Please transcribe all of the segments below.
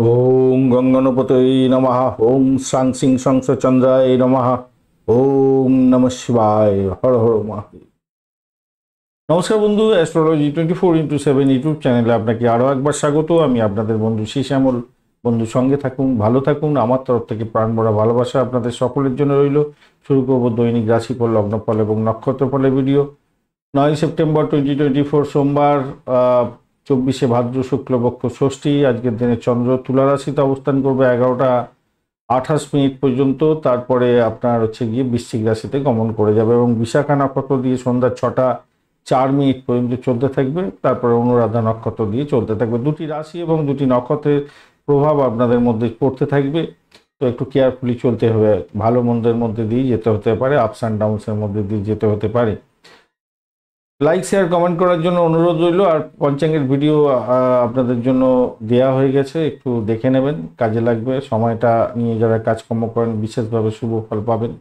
ওম গঙ্গনপতয়ে নমঃ। ওম সাং সিং সংস চন্দ্রায় নমঃ। ওম নমঃ শিবায়। হর হর মহাদেব। নমস্কার বন্ধু, অ্যাস্ট্রোলজি 24x7 ইউটিউব চ্যানেলে আপনাকে আরও একবার স্বাগত। আমি আপনাদের বন্ধু শ্যামল। বন্ধু সঙ্গে থাকুন, ভালো থাকুন। আমার তরফ থেকে প্রাণ ভরা ভালোবাসা আপনাদের সকলের জন্য রইল। শুরু করব দৈনিক রাশিফল, লগ্নফল এবং নক্ষত্রফলের ভিডিও। 9 সেপ্টেম্বর 2024 সোমবার, 24শে ভাদ্র শুক্লপক্ষ ষষ্ঠী। আজকের দিনে চন্দ্র তুলা রাশিতে অবস্থান করবে 11টা 28 মিনিট পর্যন্ত। তারপরে আপনার গিয়ে বৃশ্চিক রাশিতে গমন করে যাবে এবং বিশাখা নক্ষত্র দিয়ে সন্ধ্যা 6টা 4 মিনিট পর্যন্ত চলতে থাকবে। তারপরে অনুরাধা নক্ষত্র দিয়ে চলতে থাকবে। দুটি রাশি এবং দুটি নক্ষত্রের প্রভাব আপনাদের মধ্যে পড়তে থাকবে, তো একটু কেয়ারফুলি চলতে হবে। ভালো মন্দের মধ্যে দিয়ে যেতে হতে পারে, আপস অ্যান্ড ডাউনসের মধ্যে দিয়ে যেতে হতে পারে। লাইক শেয়ার কমেন্ট করার জন্য অনুরোধ রইল। আর পঞ্চাঙ্গের ভিডিও আপনাদের জন্য দেয়া হয়ে গেছে, একটু দেখে নেবেন, কাজে লাগবে। সময়টা নিয়ে যারা কাজকর্ম করেন বিশেষভাবে শুভ ফল পাবেন।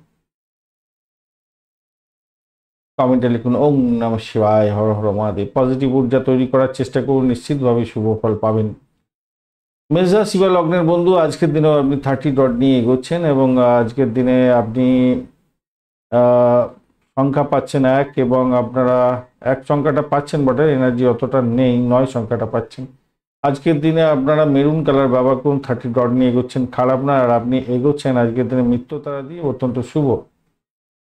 কমেন্টে লিখুন ওম নমঃ শিবায়, হর হর মহাদেব। পজিটিভ ঊর্জা তৈরি করার চেষ্টা করুন, নিশ্চিতভাবে শুভ ফল পাবেন। মেষ রাশি বা লগ্নের বন্ধু, আজকের দিনেও আপনি 30 ডট নিয়ে এগোচ্ছেন এবং আজকের দিনে আপনি সংখ্যা পাচ্ছেন 1 এবং আপনারা 1 সংখ্যাটা পাচ্ছেন বটে, এনার্জি অতটা নেই, 9 সংখ্যাটা পাচ্ছেন। আজকের দিনে আপনারা মেরুন কালার ব্যবহার করুন, 30 ডট নিয়ে এগোচ্ছেন, খারাপ না। আর আপনি এগোচ্ছেন আজকের দিনে মৃত্যু তারা দিয়ে, অত্যন্ত শুভ।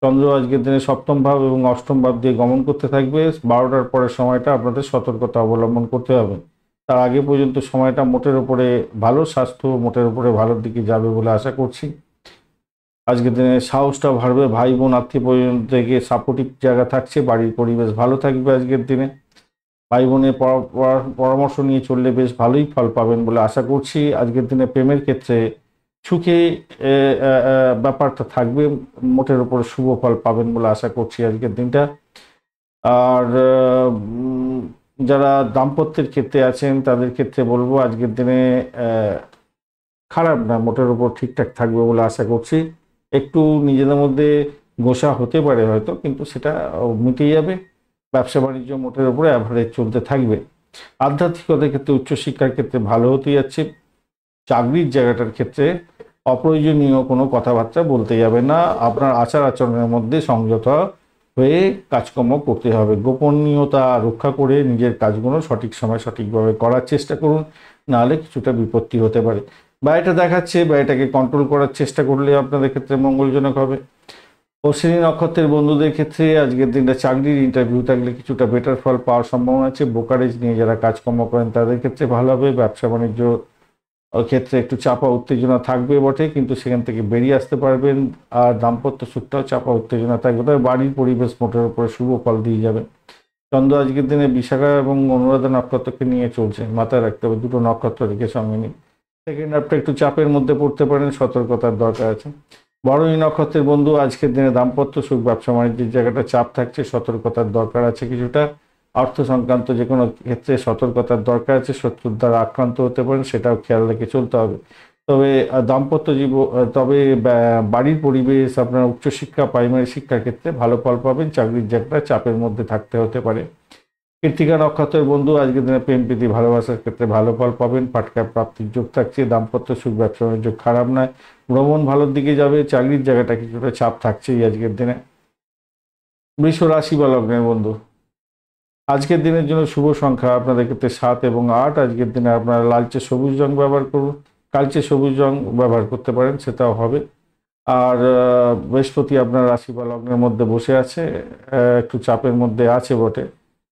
চন্দ্র আজকের দিনে সপ্তম ভাব এবং অষ্টম ভাব দিয়ে গমন করতে থাকবে। 12টার পরের সময়টা আপনাদের সতর্কতা অবলম্বন করতে হবে। তার আগে পর্যন্ত সময়টা মোটের উপরে ভালো, স্বাস্থ্য মোটের উপরে ভালোর দিকে যাবে বলে আশা করছি। আজকের দিনে সাহসটা বাড়বে, ভাই বোন আত্মীয় পরিজন থেকে সাপোর্টিভ জায়গা থাকছে, বাড়ির পরিবেশ ভালো থাকবে। আজকের দিনে ভাই বোনের পরামর্শ নিয়ে চললে বেশ ভালোই ফল পাবেন বলে আশা করছি। আজকের দিনে প্রেমের ক্ষেত্রে সুখে ব্যাপারটা থাকবে, মোটের উপরে শুভ ফল পাবেন বলে আশা করছি আজকের দিনটা। আর যারা দাম্পত্যের ক্ষেত্রে আছেন তাদের ক্ষেত্রে বলবো আজকের দিনে খারাপ না, মোটের উপর ঠিকঠাক থাকবে বলে আশা করছি। একটু নিজেদের মধ্যে গোসা হতে পারে হয়তো, কিন্তু সেটা মিটে যাবে। ব্যবসা বাণিজ্য মোটের উপরে অ্যাভারেজ চলতে থাকবে। আধ্যাত্মিকতার ক্ষেত্রে, উচ্চশিক্ষার ক্ষেত্রে ভালো হতে যাচ্ছে। চাকরির জায়গাটার ক্ষেত্রে অপ্রয়োজনীয় কোনো কথাবার্তা বলতে যাবে না। আপনার আচার আচরণের মধ্যে সংযত হয়ে কাজকর্ম করতে হবে। গোপনীয়তা রক্ষা করে নিজের কাজগুলো সঠিক সময় সঠিকভাবে করার চেষ্টা করুন, নাহলে কিছুটা বিপত্তি হতে পারে। ব্যয়টা দেখাচ্ছে, ব্যয়টাকে কন্ট্রোল করার চেষ্টা করলে আপনাদের ক্ষেত্রে মঙ্গলজনক হবে। অশ্বিনী নক্ষত্রের বন্ধুদের ক্ষেত্রে আজকের দিনটা চাকরির ইন্টারভিউ থাকলে কিছুটা বেটার ফল পাওয়ার সম্ভাবনা আছে। ব্রোকারেজ নিয়ে যারা কাজকর্ম করেন তাদের ক্ষেত্রে ভালো হবে। ব্যবসা বাণিজ্য ক্ষেত্রে একটু চাপা উত্তেজনা থাকবে বটে, কিন্তু সেখান থেকে বেরিয়ে আসতে পারবেন। আর দাম্পত্য সুখটাও চাপা উত্তেজনা থাকবে, তবে বাড়ির পরিবেশ মোটের উপরে শুভ ফল দিয়ে যাবে। চন্দ্র আজকের দিনে বিশাখা এবং অনুরাধা নক্ষত্রকে নিয়ে চলছে, মাথায় রাখতে হবে দুটো নক্ষত্র রেখে সঙ্গে নিয়ে। সেকেন্ড হাফটা একটু চাপের মধ্যে পড়তে পারেন, সতর্কতার দরকার আছে। বরণী নক্ষত্রের বন্ধু, আজকের দিনে দাম্পত্য সুখ, ব্যবসা বাণিজ্যের জায়গাটা চাপ থাকছে, সতর্কতার দরকার আছে কিছুটা। অর্থ সংক্রান্ত যে কোনো ক্ষেত্রে সতর্কতার দরকার আছে, শত্রুর দ্বারা আক্রান্ত হতে পারেন, সেটাও খেয়াল রেখে চলতে হবে। তবে দাম্পত্য তবে বাড়ির পরিবেশ, আপনার উচ্চশিক্ষা প্রাইমারি শিক্ষার ক্ষেত্রে ভালো ফল পাবেন। চাকরির জায়গাটা চাপের মধ্যে থাকতে হতে পারে। কৃত্তিকা নক্ষত্রের বন্ধু, আজকের দিনে প্রেম প্রীতি ভালোবাসার ক্ষেত্রে ভালো ফল পাবেন। পাটকা প্রাপ্তির যোগ থাকছে। দাম্পত্য সুখ, ব্যবসা বাণিজ্য খারাপ নয়, ভ্রমণ ভালোর দিকে যাবে। চাকরির জায়গাটা কিছুটা চাপ থাকছেই আজকের দিনে। বৃষ রাশি বা লগ্নের বন্ধু, আজকের দিনের জন্য শুভ সংখ্যা আপনাদের ক্ষেত্রে 7 এবং 8। আজকের দিনে আপনারা লালচে সবুজ রং ব্যবহার করুন, কালচে সবুজ রং ব্যবহার করতে পারেন, সেটাও হবে। আর বৃহস্পতি আপনার রাশি বা লগ্নের মধ্যে বসে আছে, একটু চাপের মধ্যে আছে বটে,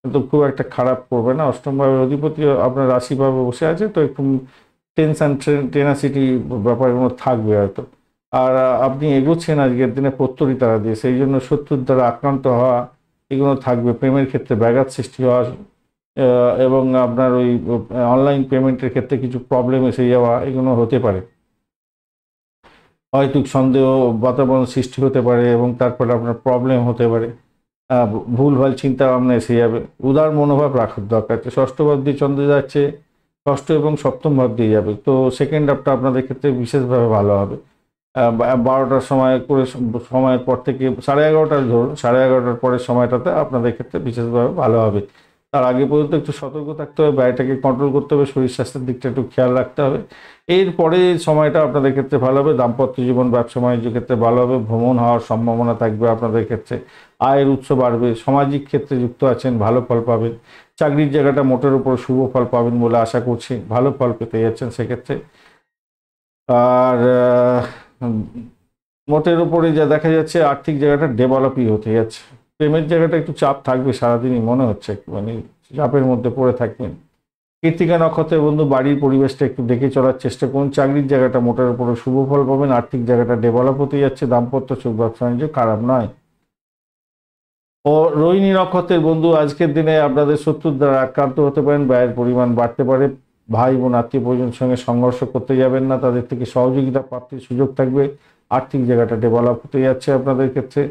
কিন্তু খুব একটা খারাপ করবে না। অষ্টম ভাবের অধিপতি আপনার রাশিভাবে বসে আছে, তো একটু টেনশন টেনাসিটি ব্যাপারগুলো থাকবে হয়তো। আর আপনি এগোচ্ছেন আজকের দিনে প্রত্যরী তারা দিয়ে, সেই জন্য শত্রুর দ্বারা আক্রান্ত হওয়া এগুলো থাকবে। প্রেমের ক্ষেত্রে ব্যাঘাত সৃষ্টি হওয়া এবং আপনার ওই অনলাইন পেমেন্টের ক্ষেত্রে কিছু প্রবলেম এসে যাওয়া, এগুলো হতে পারে। হয়তো সন্দেহ বাতাবরণ সৃষ্টি হতে পারে এবং তারপরে আপনার প্রবলেম হতে পারে। ভুলভাল চিন্তা ভাবনা এসে যাবে। উদার মনোভাব রাখার দরকার আছে। ষষ্ঠ ভাব দিয়ে চন্দ্র যাচ্ছে, ষষ্ঠ এবং সপ্তম ভাব দিয়ে যাবে, তো সেকেন্ড হাফটা আপনাদের ক্ষেত্রে বিশেষভাবে ভালো হবে। 12টার সময় করে সময়ের পর থেকে 11:30 ধরুন, 11:30 পরের সময়টাতে আপনাদের ক্ষেত্রে বিশেষভাবে ভালো হবে। তার আগে পর্যন্ত একটু সতর্ক থাকতে হবে, ব্যয়টাকে কন্ট্রোল করতে হবে, শরীর স্বাস্থ্যের দিকটা একটু খেয়াল রাখতে হবে। এরপরে সময়টা আপনাদের ক্ষেত্রে ভালো হবে, দাম্পত্য জীবন ব্যবসা বাণিজ্যের ক্ষেত্রে ভালো হবে, ভ্রমণ হওয়ার সম্ভাবনা থাকবে আপনাদের ক্ষেত্রে, আয়ের উৎস বাড়বে, সামাজিক ক্ষেত্রে যুক্ত আছেন ভালো ফল পাবেন, চাকরির জায়গাটা মোটের উপর শুভ ফল পাবেন বলে আশা করছি, ভালো ফল পেতে যাচ্ছেন সেক্ষেত্রে। আর মোটের উপরে যা দেখা যাচ্ছে আর্থিক জায়গাটা ডেভেলপই হতে যাচ্ছে। পেমেন্ট জায়গাটা একটু চাপ থাকবে সারাদিনই মনে হচ্ছে, মানে চাপের মধ্যে পড়ে থাকবেন। কৃত্তিকা নক্ষত্রের বন্ধু বাড়ির পরিবেশটা একটু দেখে চলার চেষ্টা করুন, চাকরির জায়গাটা মোটের উপরে শুভ ফল পাবেন, আর্থিক জায়গাটা ডেভেলপ হতে যাচ্ছে, দাম্পত্য সুখ ব্যবসা বাণিজ্য খারাপ নয়। ও রোহিণী নক্ষত্রের বন্ধু আজকের দিনে আপনাদের শত্রুর দ্বারা আক্রান্ত হতে পারেন, ব্যয়ের পরিমাণ বাড়তে পারে, ভাই বোন আত্মীয় পরিজনের সঙ্গে সংঘর্ষ করতে যাবেন না, তাদের থেকে সহযোগিতা প্রাপ্তির সুযোগ থাকবে, আর্থিক জায়গাটা ডেভেলপ হতে যাচ্ছে আপনাদের ক্ষেত্রে,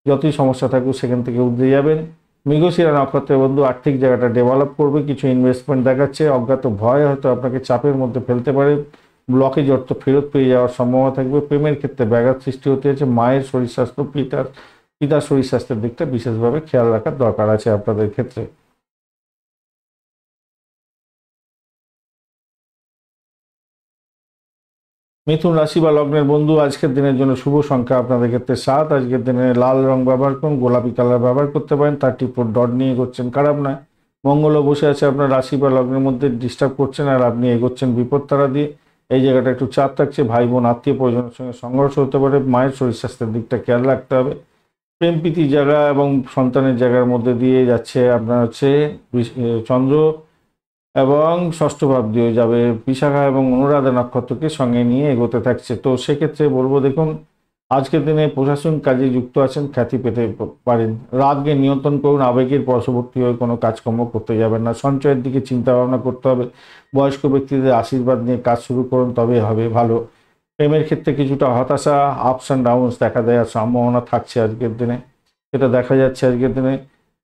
যতই সমস্যা থাকুক সেখান থেকে উঠে যাবেন। মৃগশিরা নক্ষত্রের বন্ধু আর্থিক জায়গাটা ডেভেলপ করবে, কিছু ইনভেস্টমেন্ট দেখাচ্ছে, অজ্ঞাত ভয় হয়তো আপনাকে চাপের মধ্যে ফেলতে পারে, ব্লকেজ অর্থ ফেরত পেয়ে যাওয়ার সম্ভাবনা থাকবে, প্রেমের ক্ষেত্রে ব্যাঘাত সৃষ্টি হতে যাচ্ছে, মায়ের শরীর স্বাস্থ্য পিতার শরীর স্বাস্থ্যের দিকটা বিশেষভাবে খেয়াল রাখার দরকার আছে আপনাদের ক্ষেত্রে। মিথুন রাশি বা লগ্নের বন্ধু আজকের দিনের জন্য শুভ সংখ্যা আপনাদের ক্ষেত্রে 7, আজকের দিনে লাল রং ব্যবহার করুন, গোলাপি কালার ব্যবহার করতে পারেন, 34 ডট নিয়ে এগোচ্ছেন খারাপ নয়। মঙ্গলও বসে আছে আপনার রাশি বা লগ্নের মধ্যে, ডিস্টার্ব করছেন আর আপনি এগোচ্ছেন বিপদ তারা দিয়ে, এই জায়গাটা একটু চাপ থাকছে, ভাই বোন আত্মীয় পরিজনের সঙ্গে সংঘর্ষ হতে পারে, মায়ের শরীর স্বাস্থ্যের দিকটা খেয়াল রাখতে হবে। প্রেম প্রীতি জায়গা এবং সন্তানের জায়গার মধ্যে দিয়ে যাচ্ছে আপনার হচ্ছে চন্দ্র এবং ষষ্ঠ ভাব দিয়ে যাবে, বিশাখা এবং অনুরাধা নক্ষত্রকে সঙ্গে নিয়ে এগোতে থাকছে। তো সেক্ষেত্রে বলবো দেখুন আজকের দিনে প্রশাসন কাজে যুক্ত আছেন, খ্যাতি পেতে পারেন, রাগকে নিয়ন্ত্রণ করুন, আবেগের বশবর্তী হয়ে কোনো কাজকর্ম করতে যাবেন না, সঞ্চয়ের দিকে চিন্তা ভাবনা করতে হবে, বয়স্ক ব্যক্তিদের আশীর্বাদ নিয়ে কাজ শুরু করুন তবে হবে ভালো। প্রেমের ক্ষেত্রে কিছুটা হতাশা, আপস অ্যান্ড ডাউনস দেখা দেওয়ার সম্ভাবনা থাকছে আজকের দিনে, এটা দেখা যাচ্ছে আজকের দিনে।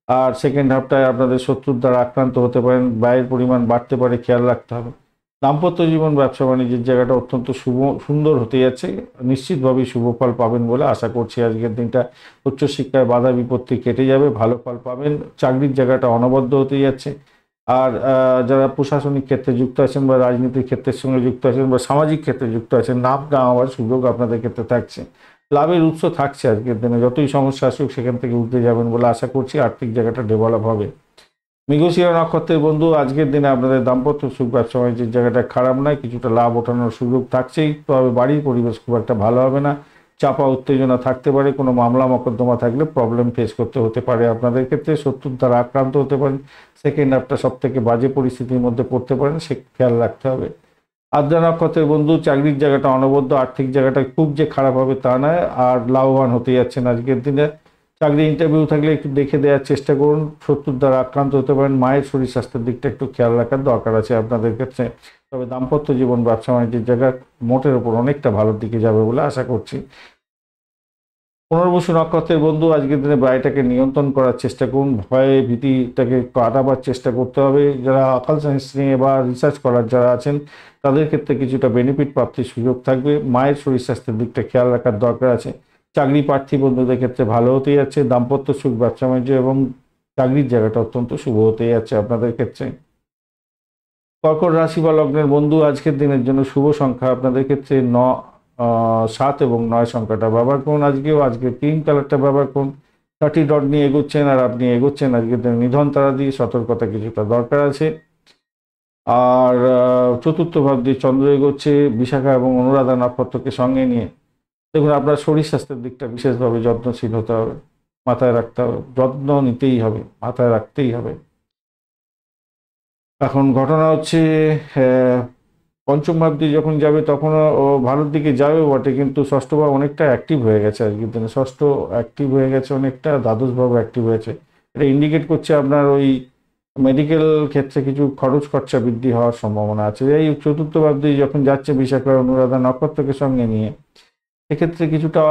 আর সেকেন্ড হাফটায় আপনাদের শত্রুর দ্বারা আক্রান্ত হতে পারেন, ব্যয়ের পরিমাণ বাড়তে পারে, খেয়াল রাখতে হবে। দাম্পত্য জীবন ব্যবসা বাণিজ্যের জায়গাটা অত্যন্ত সুন্দর হতে যাচ্ছে, নিশ্চিতভাবেই শুভ ফল পাবেন বলে আশা করছি আজকের দিনটা। উচ্চশিক্ষায় বাধা বিপত্তি কেটে যাবে, ভালো ফল পাবেন, চাকরির জায়গাটা অনবদ্য হতে যাচ্ছে। আর যারা প্রশাসনিক ক্ষেত্রে যুক্ত আছেন বা রাজনীতির ক্ষেত্রের সঙ্গে যুক্ত আছেন বা সামাজিক ক্ষেত্রে যুক্ত আছেন, নাম গাওয়ার সুযোগ আপনাদের ক্ষেত্রে থাকছে, লাভের উৎস থাকছে আজকের দিনে, যতই সমস্যা আসুক সেখান থেকে উঠতে যাবেন বলে আশা করছি, আর্থিক জায়গাটা ডেভেলপ হবে। মৃগশিরা নক্ষত্রের বন্ধু আজকের দিনে আপনাদের দাম্পত্য সুখ ব্যবসা বাণিজ্যের জায়গাটা খারাপ নয়, কিছুটা লাভ ওঠানোর সুযোগ থাকছেই, তবে বাড়ির পরিবেশ খুব একটা ভালো হবে না, চাপা উত্তেজনা থাকতে পারে, কোনো মামলা মকদ্দমা থাকলে প্রবলেম ফেস করতে হতে পারে আপনাদের ক্ষেত্রে, শত্রুর দ্বারা আক্রান্ত হতে পারেন, সেকেন্ড হাফটা সব থেকে বাজে পরিস্থিতির মধ্যে পড়তে পারেন, সে খেয়াল রাখতে হবে। আদ্রা নক্ষত্রের বন্ধু চাকরির জায়গাটা অনবদ্য, আর্থিক জায়গাটা খুব যে খারাপ হবে তা নয়, আর লাভবান হতে যাচ্ছেন আজকের দিনে। চাকরি ইন্টারভিউ থাকলে একটু দেখে দেওয়ার চেষ্টা করুন, শত্রুর দ্বারা আক্রান্ত হতে পারেন, মায়ের শরীর স্বাস্থ্যের দিকটা একটু খেয়াল রাখার দরকার আছে আপনাদের ক্ষেত্রে। তবে দাম্পত্য জীবন ব্যবসা বাণিজ্যের জায়গা মোটের ওপর অনেকটা ভালোর দিকে যাবে বলে আশা করছি। পুনর্বসু নক্ষত্রের বন্ধু আজকের দিনে ব্যয়টাকে নিয়ন্ত্রণ করার চেষ্টা করুন, ভয়ে ভীতিটাকে কাটাবার চেষ্টা করতে হবে, যারা আকাল সায়েন্স নিয়ে বা রিসার্চ করার যারা আছেন তাদের ক্ষেত্রে কিছুটা বেনিফিট প্রাপ্তির সুযোগ থাকবে, মায়ের শরীর স্বাস্থ্যের দিকটা খেয়াল রাখার দরকার আছে। চাকরি প্রার্থী বন্ধুদের ক্ষেত্রে ভালো হতে যাচ্ছে, দাম্পত্য সুখ ব্যবসা বাণিজ্য এবং চাকরির জায়গাটা অত্যন্ত শুভ হতে যাচ্ছে আপনাদের ক্ষেত্রে। কর্কট রাশি বা লগ্নের বন্ধু আজকের দিনের জন্য শুভ সংখ্যা আপনাদের ক্ষেত্রে 7 এবং 9 সংখ্যাটা ব্যবহার করুন, আজকে ক্রিম কালারটা ব্যবহার করুন, 30 ডট নিয়ে এগোচ্ছেন আর আপনি এগোচ্ছেন আজকের দিনে নিধন তারা দিয়ে, সতর্কতা কিছুটা দরকার আছে। আর চতুর্থ ভাব দিয়ে চন্দ্র এগোচ্ছে, বিশাখা এবং অনুরাধা নক্ষত্রকে সঙ্গে নিয়ে, দেখুন আপনার শরীর স্বাস্থ্যের দিকটা বিশেষভাবে যত্নশীল হতে হবে, মাথায় রাখতে হবে, যত্ন নিতেই হবে, মাথায় রাখতেই হবে। এখন ঘটনা হচ্ছে পঞ্চম ভাব দিয়ে যখন যাবে তখন ও ভালোর দিকে যাবে বটে, কিন্তু ষষ্ঠ ভাব অনেকটা অ্যাক্টিভ হয়ে গেছে আজকের দিনে, ষষ্ঠ অ্যাক্টিভ হয়ে গেছে অনেকটা, দ্বাদশ ভাব অ্যাক্টিভ হয়েছে, এটা ইন্ডিকেট করছে আপনার ওই মেডিকেল ক্ষেত্রে কিছু খরচ খরচা বৃদ্ধি হওয়ার সম্ভাবনা আছে। এই চতুর্থ ভাব দিয়ে যখন যাচ্ছে বিশাখা অনুরাধা নক্ষত্রকে সঙ্গে নিয়ে, এক্ষেত্রে কিছুটা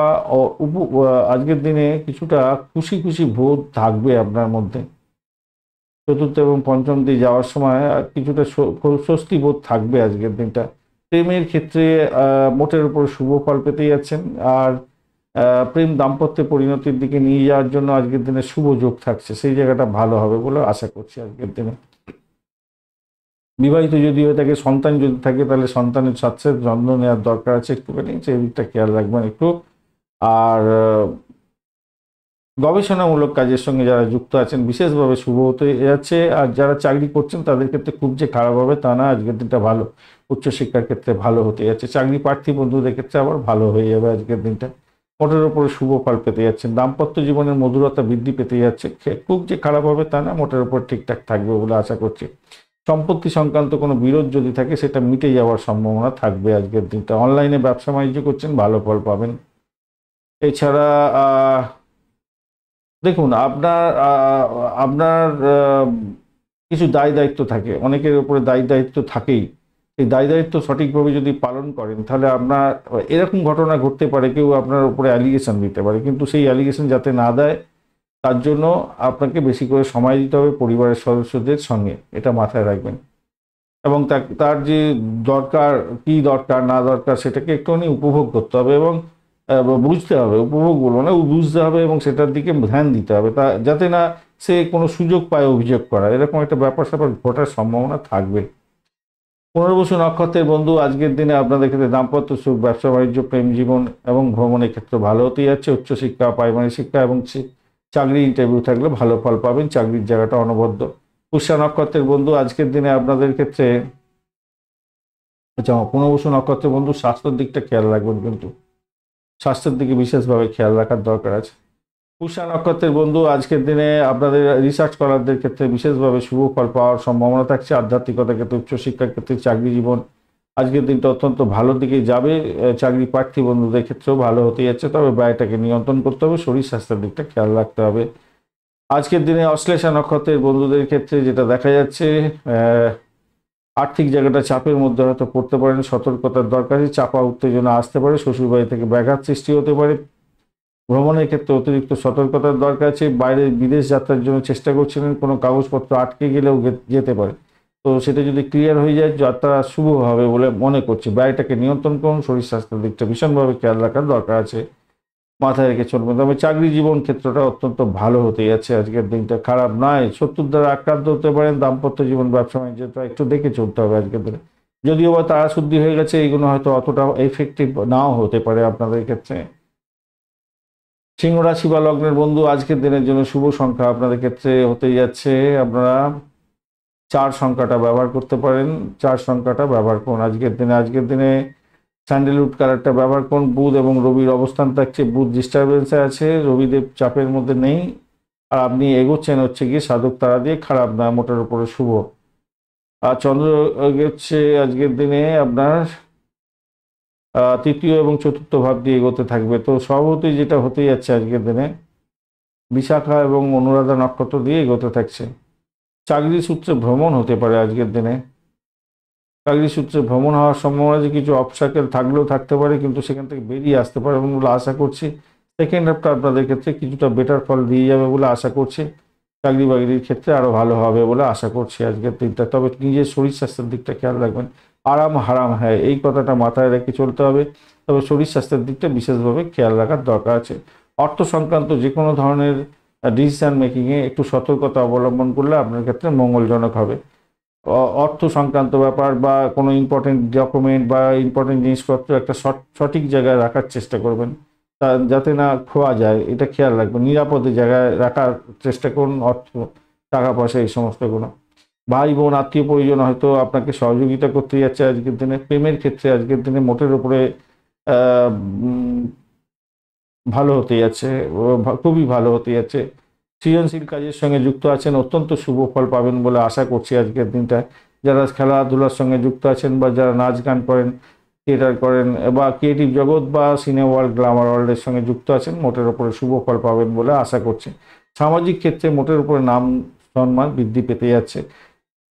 আজকের দিনে কিছুটা খুশি খুশি বোধ থাকবে আপনার মধ্যে, চতুর্থ এবং পঞ্চম দিয়ে যাওয়ার সময় কিছুটা স্বস্তি বোধ থাকবে আজকের দিনটা। প্রেমের ক্ষেত্রে মোটের উপর শুভ ফল পেতে যাচ্ছেন, আর প্রেম দাম্পত্যে পরিণতির দিকে নিয়ে যাওয়ার জন্য আজকের দিনে শুভ যোগ থাকছে, সেই জায়গাটা ভালো হবে বলে আশা করছি আজকের দিনে। বিবাহিত যদি হয়ে থাকে, সন্তান যদি থাকে, তাহলে সন্তানের সাথে যত্ন নেওয়ার দরকার আছে একটুখানি, সেই দিকটা খেয়াল রাখবেন একটু। আর গবেষণামূলক কাজের সঙ্গে যারা যুক্ত আছেন বিশেষভাবে শুভ হতে যাচ্ছে। আর যারা চাকরি করছেন তাদের ক্ষেত্রে খুব যে খারাপ হবে তা না, আজকের দিনটা ভালো। উচ্চশিক্ষার ক্ষেত্রে ভালো হতে যাচ্ছে, চাকরি প্রার্থী বন্ধুদের ক্ষেত্রে আবার ভালো হয়ে যাবে আজকের দিনটা। মোটের উপরে শুভ ফল পেতে যাচ্ছেন, দাম্পত্য জীবনের মধুরতা বৃদ্ধি পেতে যাচ্ছে, খুব যে খারাপ হবে তা না, মোটের উপর ঠিকঠাক থাকবে বলে আশা করছি। সম্পত্তি সংক্রান্ত কোনো বিরোধ যদি থাকে সেটা মিটে যাওয়ার সম্ভাবনা থাকবে আজকের দিনটা। অনলাইনে ব্যবসা বাণিজ্য করছেন, ভালো ফল পাবেন। এছাড়া দেখুন, আপনার আপনার কিছু দায় দায়িত্ব থাকে, অনেকের উপরে দায় দায়িত্ব থাকেই। এই দায় দায়িত্ব সঠিকভাবে যদি পালন করেন তাহলে আপনার এরকম ঘটনা ঘটতে পারে, কেউ আপনার উপরে অ্যালিগেশন দিতে পারে, কিন্তু সেই অ্যালিগেশন যাতে না দেয় তার জন্য আপনাকে বেশি করে সময় দিতে হবে পরিবারের সদস্যদের সঙ্গে, এটা মাথায় রাখবেন। এবং তার যে দরকার, কি দরকার না দরকার সেটাকে একটুখানি উপভোগ করতে হবে এবং বুঝতে হবে, উপভোগ বলবো না, বুঝতে হবে এবং সেটার দিকে ধ্যান দিতে হবে, তা যাতে না সে কোনো সুযোগ পায় অভিযোগ করা, এরকম একটা ব্যাপার স্যাপার ঘটার সম্ভাবনা থাকবে। পুনর্বসু নক্ষত্রের বন্ধু, আজকের দিনে আপনাদের ক্ষেত্রে দাম্পত্য সুখ, ব্যবসা বাণিজ্য, প্রেম জীবন এবং ভ্রমণের ক্ষেত্রে ভালো হতেই যাচ্ছে। উচ্চশিক্ষা, প্রাইমারি শিক্ষা এবং চাকরি ইন্টারভিউ থাকলে ভালো ফল পাবেন, চাকরির জায়গাটা অনবদ্য। পুষ্যা নক্ষত্রের বন্ধু, আজকের দিনে আপনাদের ক্ষেত্রে পুনর্বসু নক্ষত্রের বন্ধু স্বাস্থ্যের দিকটা খেয়াল রাখবেন, কিন্তু স্বাস্থ্যের দিকে বিশেষভাবে খেয়াল রাখার দরকার আছে। পুষ্যা নক্ষত্রের বন্ধু, আজকের দিনে আপনাদের রিসার্চ করারদের ক্ষেত্রে বিশেষভাবে শুভ ফল পাওয়ার সম্ভাবনা থাকছে। আধ্যাত্মিকতার ক্ষেত্রে, উচ্চশিক্ষার ক্ষেত্রে, চাকরি জীবন আজকের দিনটা অত্যন্ত ভালো দিকে যাবে। চাকরি প্রার্থী বন্ধুদের ক্ষেত্রেও ভালো হতে যাচ্ছে, তবে ব্যয়টাকে নিয়ন্ত্রণ করতে হবে, শরীর স্বাস্থ্যের দিকটা খেয়াল রাখতে হবে। আজকের দিনে অশ্লেষা নক্ষত্রের বন্ধুদের ক্ষেত্রে যেটা দেখা যাচ্ছে, আর্থিক জায়গাটা চাপের মধ্যে হয়তো পড়তে পারেন, সতর্কতার দরকার আছে, চাপা উত্তেজনা আসতে পারে, শ্বশুরবাড়ি থেকে ব্যাঘাত সৃষ্টি হতে পারে। ভ্রমণের ক্ষেত্রে অতিরিক্ত সতর্কতার দরকার আছে। বাইরে বিদেশ যাত্রার জন্য চেষ্টা করছিলেন, কোনো কাগজপত্র আটকে গেলেও যেতে পারে, তো সেটা যদি ক্লিয়ার হয়ে যায় যাত্রা শুভ হবে বলে মনে করছি। ব্যয়টাকে নিয়ন্ত্রণ করুন, শরীর স্বাস্থ্যের দিকটা ভীষণভাবে খেয়াল রাখার দরকার আছে, মাথায় রেখে চলবেন। তবে চাকরি জীবন ক্ষেত্রটা অত্যন্ত ভালো হতে যাচ্ছে, আজকের দিনটা খারাপ নয়। শত্রুর দ্বারা আক্রান্ত হতে পারেন, দাম্পত্য জীবন, ব্যবসা বাণিজ্যটা একটু দেখে চলতে হবে আজকের দিনে। যদিও বা তারা শুদ্ধি হয়ে গেছে, এইগুলো হয়তো অতটা এফেক্টিভ নাও হতে পারে আপনাদের ক্ষেত্রে। সিংহ রাশি বা লগ্নের বন্ধু, আজকের দিনের জন্য শুভ সংখ্যা আপনাদের ক্ষেত্রে হতে যাচ্ছে, আপনারা 4 সংখ্যাটা ব্যবহার করতে পারেন, 4 সংখ্যাটা ব্যবহার করুন আজকের দিনে স্যান্ডেলউড কালারটা ব্যবহার করুন। বুধ এবং রবির অবস্থান থাকছে, বুধ ডিস্টারবেন্সে আছে, রবিদেব চাপের মধ্যে নেই, আর আপনি এগোচ্ছেন হচ্ছে গিয়ে সাধক তারা দিয়ে, খারাপ না, মোটের উপরে শুভ। আর চন্দ্র হচ্ছে আজকের দিনে আপনার তৃতীয় এবং চতুর্থ ভাব দিয়ে এগোতে থাকবে। তো স্বভাবতই যেটা হতে যাচ্ছে আজকের দিনে, বিশাখা এবং অনুরাধা নক্ষত্র দিয়ে এগোতে থাকছে। চাকরি সূত্রে ভ্রমণ হতে পারে আজকের দিনে, চাকরি সূত্রে ভ্রমণ হওয়ার সম্ভাবনা যে কিছু অবস্টাকেল থাকলেও থাকতে পারে, কিন্তু সেখান থেকে বেরিয়ে আসতে পারে এবং বলে আশা করছি সেকেন্ড হাফটা আপনাদের ক্ষেত্রে কিছুটা বেটার ফল দিয়ে যাবে বলে আশা করছি। চাকরি বাকরির ক্ষেত্রে আরও ভালো হবে বলে আশা করছি আজকের দিনটা। তবে নিজের শরীর স্বাস্থ্যের দিকটা খেয়াল রাখবেন, আরাম হারাম হ্যাঁ এই কথাটা মাথায় রেখে চলতে হবে, তবে শরীর স্বাস্থ্যের দিকটা বিশেষভাবে খেয়াল রাখার দরকার আছে। অর্থ সংক্রান্ত যে কোনো ধরনের ডিসিশন মেকিংয়ে একটু সতর্কতা অবলম্বন করলে আপনার ক্ষেত্রে মঙ্গলজনক হবে। অর্থ সংক্রান্ত ব্যাপার বা কোনো ইম্পর্টেন্ট ডকুমেন্ট বা ইম্পর্টেন্ট জিনিসপত্র একটা সঠিক জায়গায় রাখার চেষ্টা করবেন, তা যাতে না খোয়া যায়, এটা খেয়াল রাখবেন। নিরাপদে জায়গায় রাখার চেষ্টা করুন অর্থ, টাকা পয়সা, এই সমস্তগুলো। ভাই বোন, আত্মীয় পরিজন হয়তো আপনাকে সহযোগিতা করতে যাচ্ছে আজকের দিনে। প্রেমের ক্ষেত্রে আজকের দিনে মোটের উপরে ভালো হতে যাচ্ছে, খুবই ভালো হতে যাচ্ছে। সৃজনশীল কাজের সঙ্গে যুক্ত আছেন, অত্যন্ত শুভ ফল পাবেন বলে আশা করছি আজকের দিনটা। যারা খেলাধুলার সঙ্গে যুক্ত আছেন বা যারা নাচ গান করেন, থিয়েটার করেন বা ক্রিয়েটিভ জগৎ বা সিনেমা ওয়ার্ল্ড, গ্ল্যামার ওয়ার্ল্ডের সঙ্গে যুক্ত আছেন, মোটের উপরে শুভ ফল পাবেন বলে আশা করছি। সামাজিক ক্ষেত্রে মোটের উপরে নাম সম্মান বৃদ্ধি পেতে যাচ্ছে।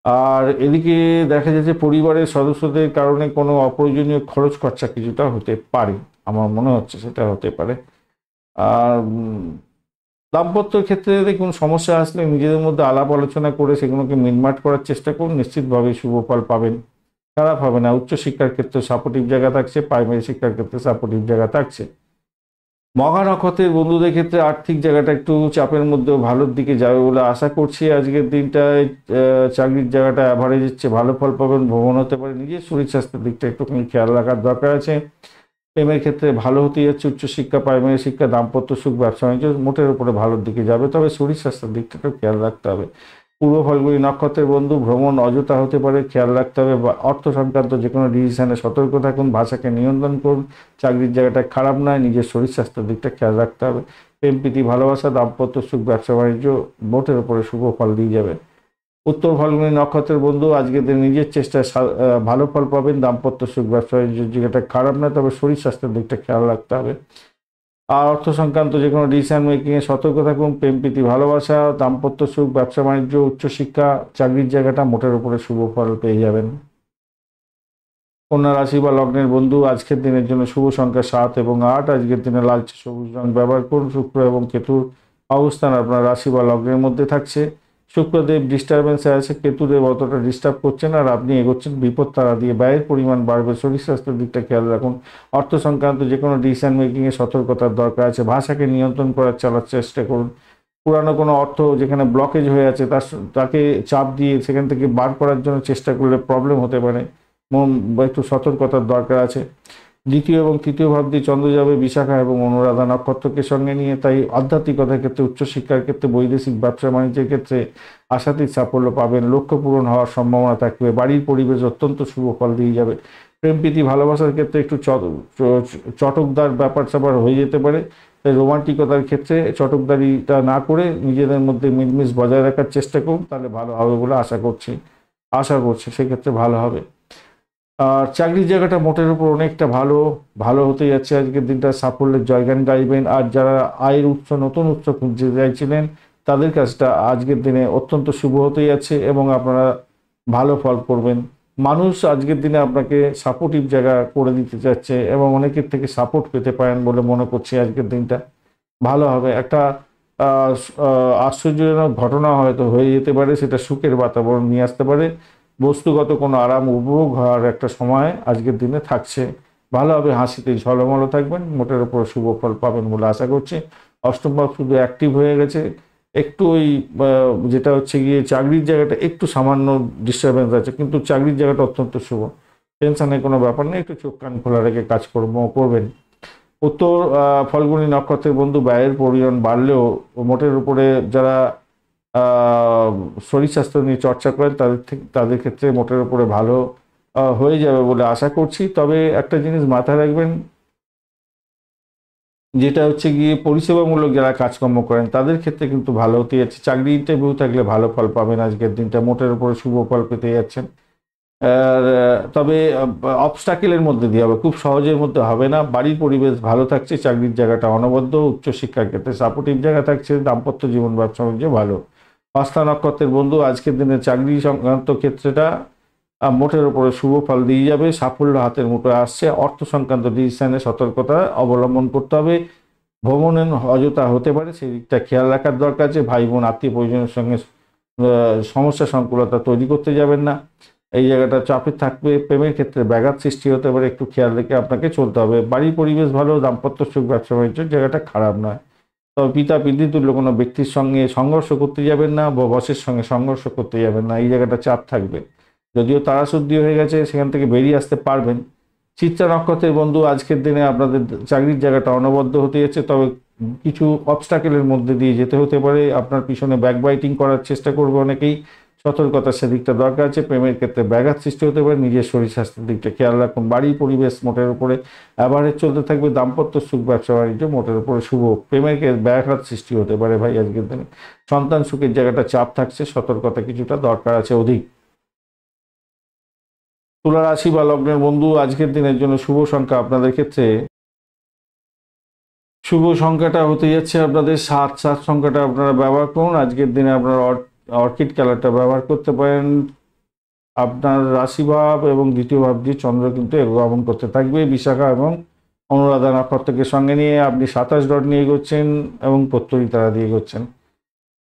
আর এদিকে দেখা যাচ্ছে পরিবারের সদস্যদের কারণে কোনো অপ্রয়োজনীয় খরচ খরচা কিছুটা হতে পারে, আমার মনে হচ্ছে সেটা হতে পারে। আর দাম্পত্যের ক্ষেত্রে দেখুন, সমস্যা আসলে নিজেদের মধ্যে আলাপ আলোচনা করে সেগুলোকে মিটমাট করার চেষ্টা করুন, নিশ্চিতভাবে শুভ ফল পাবেন, খারাপ হবে না। উচ্চশিক্ষার ক্ষেত্রে সাপোর্টিভ জায়গা থাকছে, প্রাইমারি শিক্ষার ক্ষেত্রে সাপোর্টিভ জায়গা থাকছে। মঘা নক্ষত্রের বন্ধুদের ক্ষেত্রে আর্থিক জায়গাটা একটু চাপের মধ্যেও ভালোর দিকে যাবে বলে আশা করছি। আজকের দিনটায় চাকরির জায়গাটা অ্যাভারেজ হচ্ছে, ভালো ফল পাবেন, ভ্রমণ হতে পারে। নিজের শরীর স্বাস্থ্যের দিকটা একটুখানি খেয়াল রাখার দরকার আছে। প্রেমের ক্ষেত্রে ভালো হতে যাচ্ছে, উচ্চশিক্ষা, প্রাইমারি শিক্ষা, দাম্পত্য সুখ, ব্যবসা বাণিজ্য মোটের উপরে ভালোর দিকে যাবে, তবে শরীর স্বাস্থ্যের দিকটা একটু খেয়াল রাখতে হবে। পূর্ব ফাল্গুনী নক্ষত্রের বন্ধু, ভ্রমণ অযথা হতে পারে, খেয়াল রাখতে হবে। বা অর্থ সংক্রান্ত যে কোনো ডিসিশনে সতর্ক থাকুন, ভাষাকে নিয়ন্ত্রণ করুন। চাকরির জায়গাটা খারাপ নয়, নিজের শরীর স্বাস্থ্যের দিকটা খেয়াল রাখতে হবে। প্রেম প্রীতি ভালোবাসা, দাম্পত্য সুখ, ব্যবসা বাণিজ্য মোটের উপরে শুভ ফল দিয়ে যাবে। উত্তর ফাল্গুনী নক্ষত্রের বন্ধু, আজকে দিন নিজের চেষ্টায় ভালো ফল পাবেন। দাম্পত্য সুখ, ব্যবসা বাণিজ্যের জায়গাটা খারাপ নয়, তবে শরীর স্বাস্থ্যের দিকটা খেয়াল রাখতে হবে। আর অর্থ সংক্রান্ত যে কোনো ডিসিশন মেকিংয়ে সতর্ক থাকুন। প্রেম প্রীতি ভালোবাসা, দাম্পত্য সুখ, ব্যবসা বাণিজ্য, উচ্চশিক্ষা, চাকরির জায়গাটা মোটের উপরে শুভ ফল পেয়ে যাবেন। কন্যা রাশি বা লগ্নের বন্ধু, আজকের দিনের জন্য শুভ সংখ্যা 7 এবং 8। আজকের দিনে লালচে সবুজ রং ব্যবহার করুন। শুক্র এবং কেতুর অবস্থান আপনার রাশি বা লগ্নের মধ্যে থাকছে। শুক্রদেব ডিস্টারবেন্সে আছে, কেতুদেব অতটা ডিস্টার্ব করছেন, আর আপনি এগোচ্ছেন বিপদ তারা দিয়ে। ব্যয়ের পরিমাণ বাড়বে, শরীর স্বাস্থ্যের দিকটা খেয়াল রাখুন। অর্থ সংক্রান্ত যে কোনো ডিসিশন মেকিংয়ে সতর্কতার দরকার আছে। ভাষাকে নিয়ন্ত্রণ করার চেষ্টা করুন। পুরানো কোনো অর্থ যেখানে ব্লকেজ হয়ে আছে তাকে চাপ দিয়ে সেখান থেকে বার করার জন্য চেষ্টা করলে প্রবলেম হতে পারে। মন একটু সতর্কতার দরকার আছে। দ্বিতীয় এবং তৃতীয় ভাব দিয়ে চন্দ্র যাবে বিশাখা এবং অনুরাধা নক্ষত্রকে সঙ্গে নিয়ে, তাই আধ্যাত্মিকতার ক্ষেত্রে, উচ্চশিক্ষার ক্ষেত্রে, বৈদেশিক ব্যবসা বাণিজ্যের ক্ষেত্রে আশাতীত সাফল্য পাবেন। লক্ষ্য পূরণ হওয়ার সম্ভাবনা থাকবে। বাড়ির পরিবেশ অত্যন্ত শুভ ফল দিয়ে যাবে। প্রেম প্রীতি ভালোবাসার ক্ষেত্রে একটু চটকদার ব্যাপার স্যাপার হয়ে যেতে পারে, তাই রোমান্টিকতার ক্ষেত্রে চটকদারিটা না করে নিজেদের মধ্যে মিলমিশ বজায় রাখার চেষ্টা করুন, তাহলে ভালো হবে বলে আশা করছি সেক্ষেত্রে ভালো হবে। আর চাকরির জায়গাটা মোটের উপর অনেকটা ভালো হতে যাচ্ছে। আজকের দিনটা সাফল্যের জয়গান গাইবেন। আর যারা আয়ের উৎস, নতুন উৎস খুঁজতে চাইছিলেন, তাদের কাজটা আজকের দিনে অত্যন্ত শুভ হতে যাচ্ছে এবং আপনারা ভালো ফল করবেন। মানুষ আজকের দিনে আপনাকে সাপোর্টিভ জায়গা করে দিতে চাচ্ছে এবং অনেকের থেকে সাপোর্ট পেতে পারেন বলে মনে করছি। আজকের দিনটা ভালো হবে। একটা আশ্চর্যজনক ঘটনা হয়তো হয়ে যেতে পারে, সেটা সুখের বাতাবরণ নিয়ে আসতে পারে। বস্তুগত কোনো আরাম উপভোগ হওয়ার একটা সময় আজকের দিনে থাকছে। ভালোভাবে হাসিতে ঝলমল থাকবেন, মোটের উপর শুভ ফল পাবেন বলে আশা করছি। অষ্টম ভাব শুধু অ্যাক্টিভ হয়ে গেছে, একটু ওই যেটা হচ্ছে গিয়ে চাকরির জায়গাটা একটু সামান্য ডিস্টারবেন্স আছে, কিন্তু চাকরির জায়গাটা অত্যন্ত শুভ। টেনশনের কোনো ব্যাপার নেই, একটু চোখ কান খোলা রেখে কাজকর্ম করবেন। উত্তর ফল্গুনী নক্ষত্রের বন্ধু, ব্যয়ের পরিমাণ বাড়লেও মোটের উপরে যারা শরীর স্বাস্থ্য নিয়ে চর্চা করেন তাদের ক্ষেত্রে মোটের উপরে ভালো হয়ে যাবে বলে আশা করছি। তবে একটা জিনিস মাথায় রাখবেন, যেটা হচ্ছে গিয়ে পরিষেবামূলক যারা কাজকর্ম করেন তাদের ক্ষেত্রে কিন্তু ভালো হতে যাচ্ছে। চাকরি ইন্টারভিউ থাকলে ভালো ফল পাবেন। আজকের দিনটা মোটের উপরে শুভ ফল পেতে যাচ্ছেন। আর তবে অবস্টাকেলের মধ্যে দিয়ে হবে, খুব সহজের মধ্যে হবে না। বাড়ির পরিবেশ ভালো থাকছে, চাকরির জায়গাটা অনবদ্য, উচ্চশিক্ষার ক্ষেত্রে সাপোর্টিভ জায়গা থাকছে, দাম্পত্য জীবন, ব্যবসা বাণিজ্য ভালো। হস্তা নক্ষত্রের বন্ধু, আজকের দিনে চাকরি সংক্রান্ত ক্ষেত্রেটা মোটের উপরে শুভ ফল দিয়ে যাবে। সাফল্য হাতের মুঠোয় আসছে। অর্থ সংক্রান্ত ডিসিশনে সতর্কতা অবলম্বন করতে হবে। ভ্রমণের অযথা হতে পারে, সেই দিকটা খেয়াল রাখার দরকার আছে। ভাই বোন আত্মীয় পরিজনের সঙ্গে সমস্যা সংকুলতা তৈরি করতে যাবেন না, এই জায়গাটা চাপে থাকবে। প্রেমের ক্ষেত্রে ব্যাঘাত সৃষ্টি হতে পারে, একটু খেয়াল রেখে আপনাকে চলতে হবে। বাড়ির পরিবেশ ভালো, দাম্পত্য সুখ, ব্যবসা বাণিজ্যের জায়গাটা খারাপ নয়। তবে পিতা পিতৃতুল্য কোনো ব্যক্তির সঙ্গে সংঘর্ষ করতে যাবেন না, বা বসের সঙ্গে সংঘর্ষ করতে যাবেন না, এই জায়গাটা চাপ থাকবে। যদিও তারাশুদ্ধি হয়ে গেছে, সেখান থেকে বেরিয়ে আসতে পারবেন। চিত্রা নক্ষত্রের বন্ধু, আজকের দিনে আপনাদের চাকরির জায়গাটা অনবদ্য হতে যাচ্ছে, তবে কিছু অবস্টাকেলের মধ্যে দিয়ে যেতে হতে পারে। আপনার পিছনে ব্যাকবাইটিং করার চেষ্টা করবে অনেকেই, সতর্কতার সেদিকটা দরকার আছে। প্রেমের ক্ষেত্রে ব্যাঘাত সৃষ্টি হতে পারে, নিজের শরীর স্বাস্থ্যের দিকটা খেয়াল রাখুন। বাড়ির পরিবেশ মোটের উপরে অ্যাভারেজ চলতে থাকবে। দাম্পত্য সুখ, ব্যবসা বাণিজ্য মোটের উপরে শুভ। প্রেমের ক্ষেত্রে ব্যাঘাত সৃষ্টি হতে পারে ভাই আজকের দিনে। সন্তান সুখের জায়গাটা চাপ থাকছে, সতর্কতা কিছুটা দরকার আছে অধিক। তুলা রাশি বা লগ্নের বন্ধু, আজকের দিনের জন্য শুভ সংখ্যা আপনাদের ক্ষেত্রে, শুভ সংখ্যাটা হতে যাচ্ছে আপনাদের 7 সংখ্যাটা আপনারা ব্যবহার করুন। আজকের দিনে আপনারা অর্কিড কালারটা ব্যবহার করতে পারেন। আপনার রাশিভাব এবং দ্বিতীয় ভাব দিয়ে চন্দ্র কিন্তু গমন করতে থাকবে বিশাখা এবং অনুরাধা নক্ষত্রকে সঙ্গে নিয়ে। আপনি 27 ডট নিয়ে এগোচ্ছেন এবং প্রত্যয়ী তারা দিয়ে এগোচ্ছেন।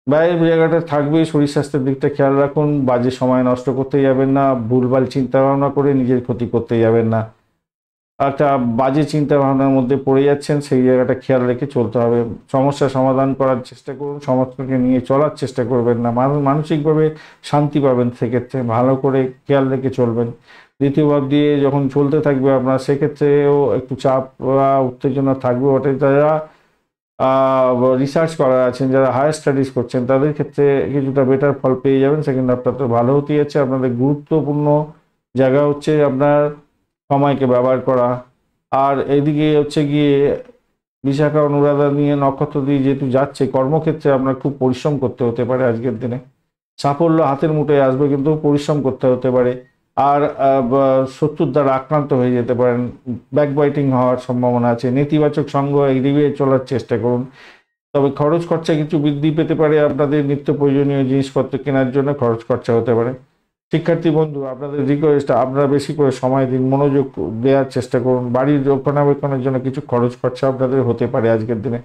ব্যয়ের জায়গাটা থাকবে, শরীর স্বাস্থ্যের দিকটা খেয়াল রাখুন। বাজে সময় নষ্ট করতে যাবেন না, ভুলভাল চিন্তা ভাবনা করে নিজের ক্ষতি করতে যাবেন না। একটা বাজে চিন্তা ভাবনার মধ্যে পড়ে যাচ্ছেন, সেই জায়গাটা খেয়াল রেখে চলতে হবে। সমস্যা সমাধান করার চেষ্টা করুন, সমস্যাকে নিয়ে চলার চেষ্টা করবেন না, মানসিকভাবে শান্তি পাবেন, সেক্ষেত্রে ভালো করে খেয়াল রেখে চলবেন। দ্বিতীয় ভাব দিয়ে যখন চলতে থাকবে আপনার, সেক্ষেত্রেও একটু চাপ বা উত্তেজনা থাকবে ওটাই। যারা রিসার্চ করা আছেন, যারা হায়ার স্টাডিজ করছেন, তাদের ক্ষেত্রে কিছুটা বেটার ফল পেয়ে যাবেন। সেকেন্ড হাফটা তো ভালো হতেই যাচ্ছে। আপনাদের গুরুত্বপূর্ণ জায়গা হচ্ছে আপনার সময়কে ব্যবহার করা। আর এদিকে হচ্ছে গিয়ে বিশাখা অনুরাধা নিয়ে নক্ষত্র দিয়ে যেহেতু যাচ্ছে, কর্মক্ষেত্রে আপনার খুব পরিশ্রম করতে হতে পারে আজকের দিনে। সাফল্য হাতের মুঠোয় আসবে, কিন্তু পরিশ্রম করতে হতে পারে। আর শত্রুর দ্বারা আক্রান্ত হয়ে যেতে পারেন, ব্যাকবাইটিং হওয়ার সম্ভাবনা আছে। নেতিবাচক সঙ্গ এড়িয়ে চলার চেষ্টা করুন। তবে খরচ খরচা কিছু বৃদ্ধি পেতে পারে, আপনাদের নিত্য প্রয়োজনীয় জিনিসপত্র কেনার জন্য খরচ খরচা হতে পারে। শিক্ষার্থী বন্ধু, আপনাদের রিকোয়েস্ট, আপনারা বেশি করে সময় দিন, মনোযোগ দেওয়ার চেষ্টা করুন। বাড়ির রক্ষণাবেক্ষণের জন্য কিছু খরচ খরচা আপনাদের হতে পারে আজকের দিনে।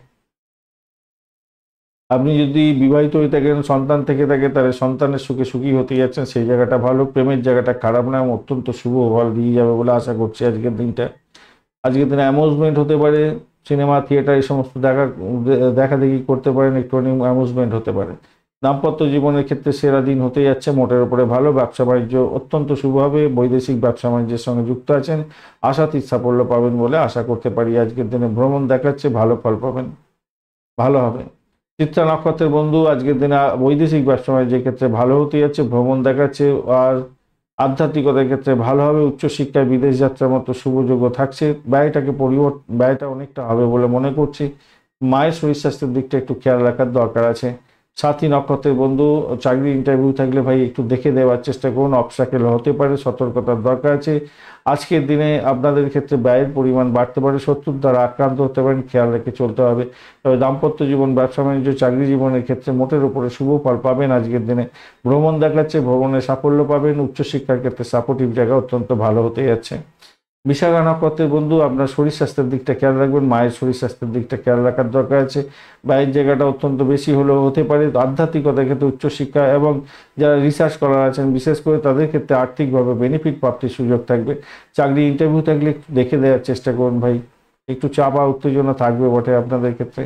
আপনি যদি বিবাহিত হয়ে থাকেন, সন্তান থেকে থাকে, তাহলে সন্তানের সুখে সুখী হতে যাচ্ছেন, সেই জায়গাটা ভালো। প্রেমের জায়গাটা খারাপ না, অত্যন্ত শুভ ফল দিয়ে যাবে বলে আশা করছি আজকের দিনটা। আজকের দিনে অ্যামুজমেন্ট হতে পারে, সিনেমা থিয়েটার এই সমস্ত দেখা দেখি করতে পারেন, একটুখানি অ্যামুজমেন্ট হতে পারে। দাম্পত্য জীবনের ক্ষেত্রে সেরা দিন হতে যাচ্ছে, মোটের উপরে ভালো। ব্যবসা বাণিজ্য অত্যন্ত শুভ হবে, বৈদেশিক ব্যবসা বাণিজ্যের সঙ্গে যুক্ত আছেন, আশাতীত সাফল্য পাবেন বলে আশা করতে পারি। আজকের দিনে ভ্রমণ দেখাচ্ছে, ভালো ফল পাবেন, ভালো হবে। চিত্রা নক্ষত্রের বন্ধু, আজকের দিনে বৈদেশিক ব্যবসা বাণিজ্যের ক্ষেত্রে ভালো হতে যাচ্ছে, ভ্রমণ দেখাচ্ছে। আর আধ্যাত্মিকতার ক্ষেত্রে ভালো হবে, উচ্চশিক্ষায় বিদেশ যাত্রার মতো শুভযোগ্য থাকছে। ব্যয়টা অনেকটা হবে বলে মনে করছি। মায়ের শরীর স্বাস্থ্যের দিকটা একটু খেয়াল রাখার দরকার আছে। সাথী নক্ষত্রের বন্ধু, চাকরি ইন্টারভিউ থাকলে ভাই একটু দেখে দেওয়ার চেষ্টা করুন, অবস্টাকেল হতে পারে, সতর্কতার দরকার আছে। আজকের দিনে আপনাদের ক্ষেত্রে ব্যয়ের পরিমাণ বাড়তে পারে, শত্রুর দ্বারা আক্রান্ত হতে পারেন, খেয়াল রেখে চলতে হবে। তবে দাম্পত্য জীবন, ব্যবসা বাণিজ্য, চাকরি জীবনের ক্ষেত্রে মোটের উপরে শুভ ফল পাবেন আজকের দিনে। ভ্রমণ দেখাচ্ছে, ভ্রমণে সাফল্য পাবেন। উচ্চশিক্ষার ক্ষেত্রে সাপোর্টিভ জায়গা অত্যন্ত ভালো হতে যাচ্ছে। বিশাখা নক্ষত্রের বন্ধু, আপনার শরীর স্বাস্থ্যের দিকটা খেয়াল রাখবেন, মায়ের শরীর স্বাস্থ্যের দিকটা খেয়াল রাখার দরকার আছে। ব্যয়ের জায়গাটা অত্যন্ত বেশি হলেও হতে পারে। আধ্যাত্মিকতার ক্ষেত্রে উচ্চশিক্ষা এবং যারা রিসার্চ করার আছেন, বিশেষ করে তাদের ক্ষেত্রে আর্থিকভাবে বেনিফিট প্রাপ্তির সুযোগ থাকবে। চাকরি ইন্টারভিউ থাকলে একটু দেখে দেওয়ার চেষ্টা করুন ভাই, একটু চাপ বা উত্তেজনা থাকবে বটে আপনাদের ক্ষেত্রে।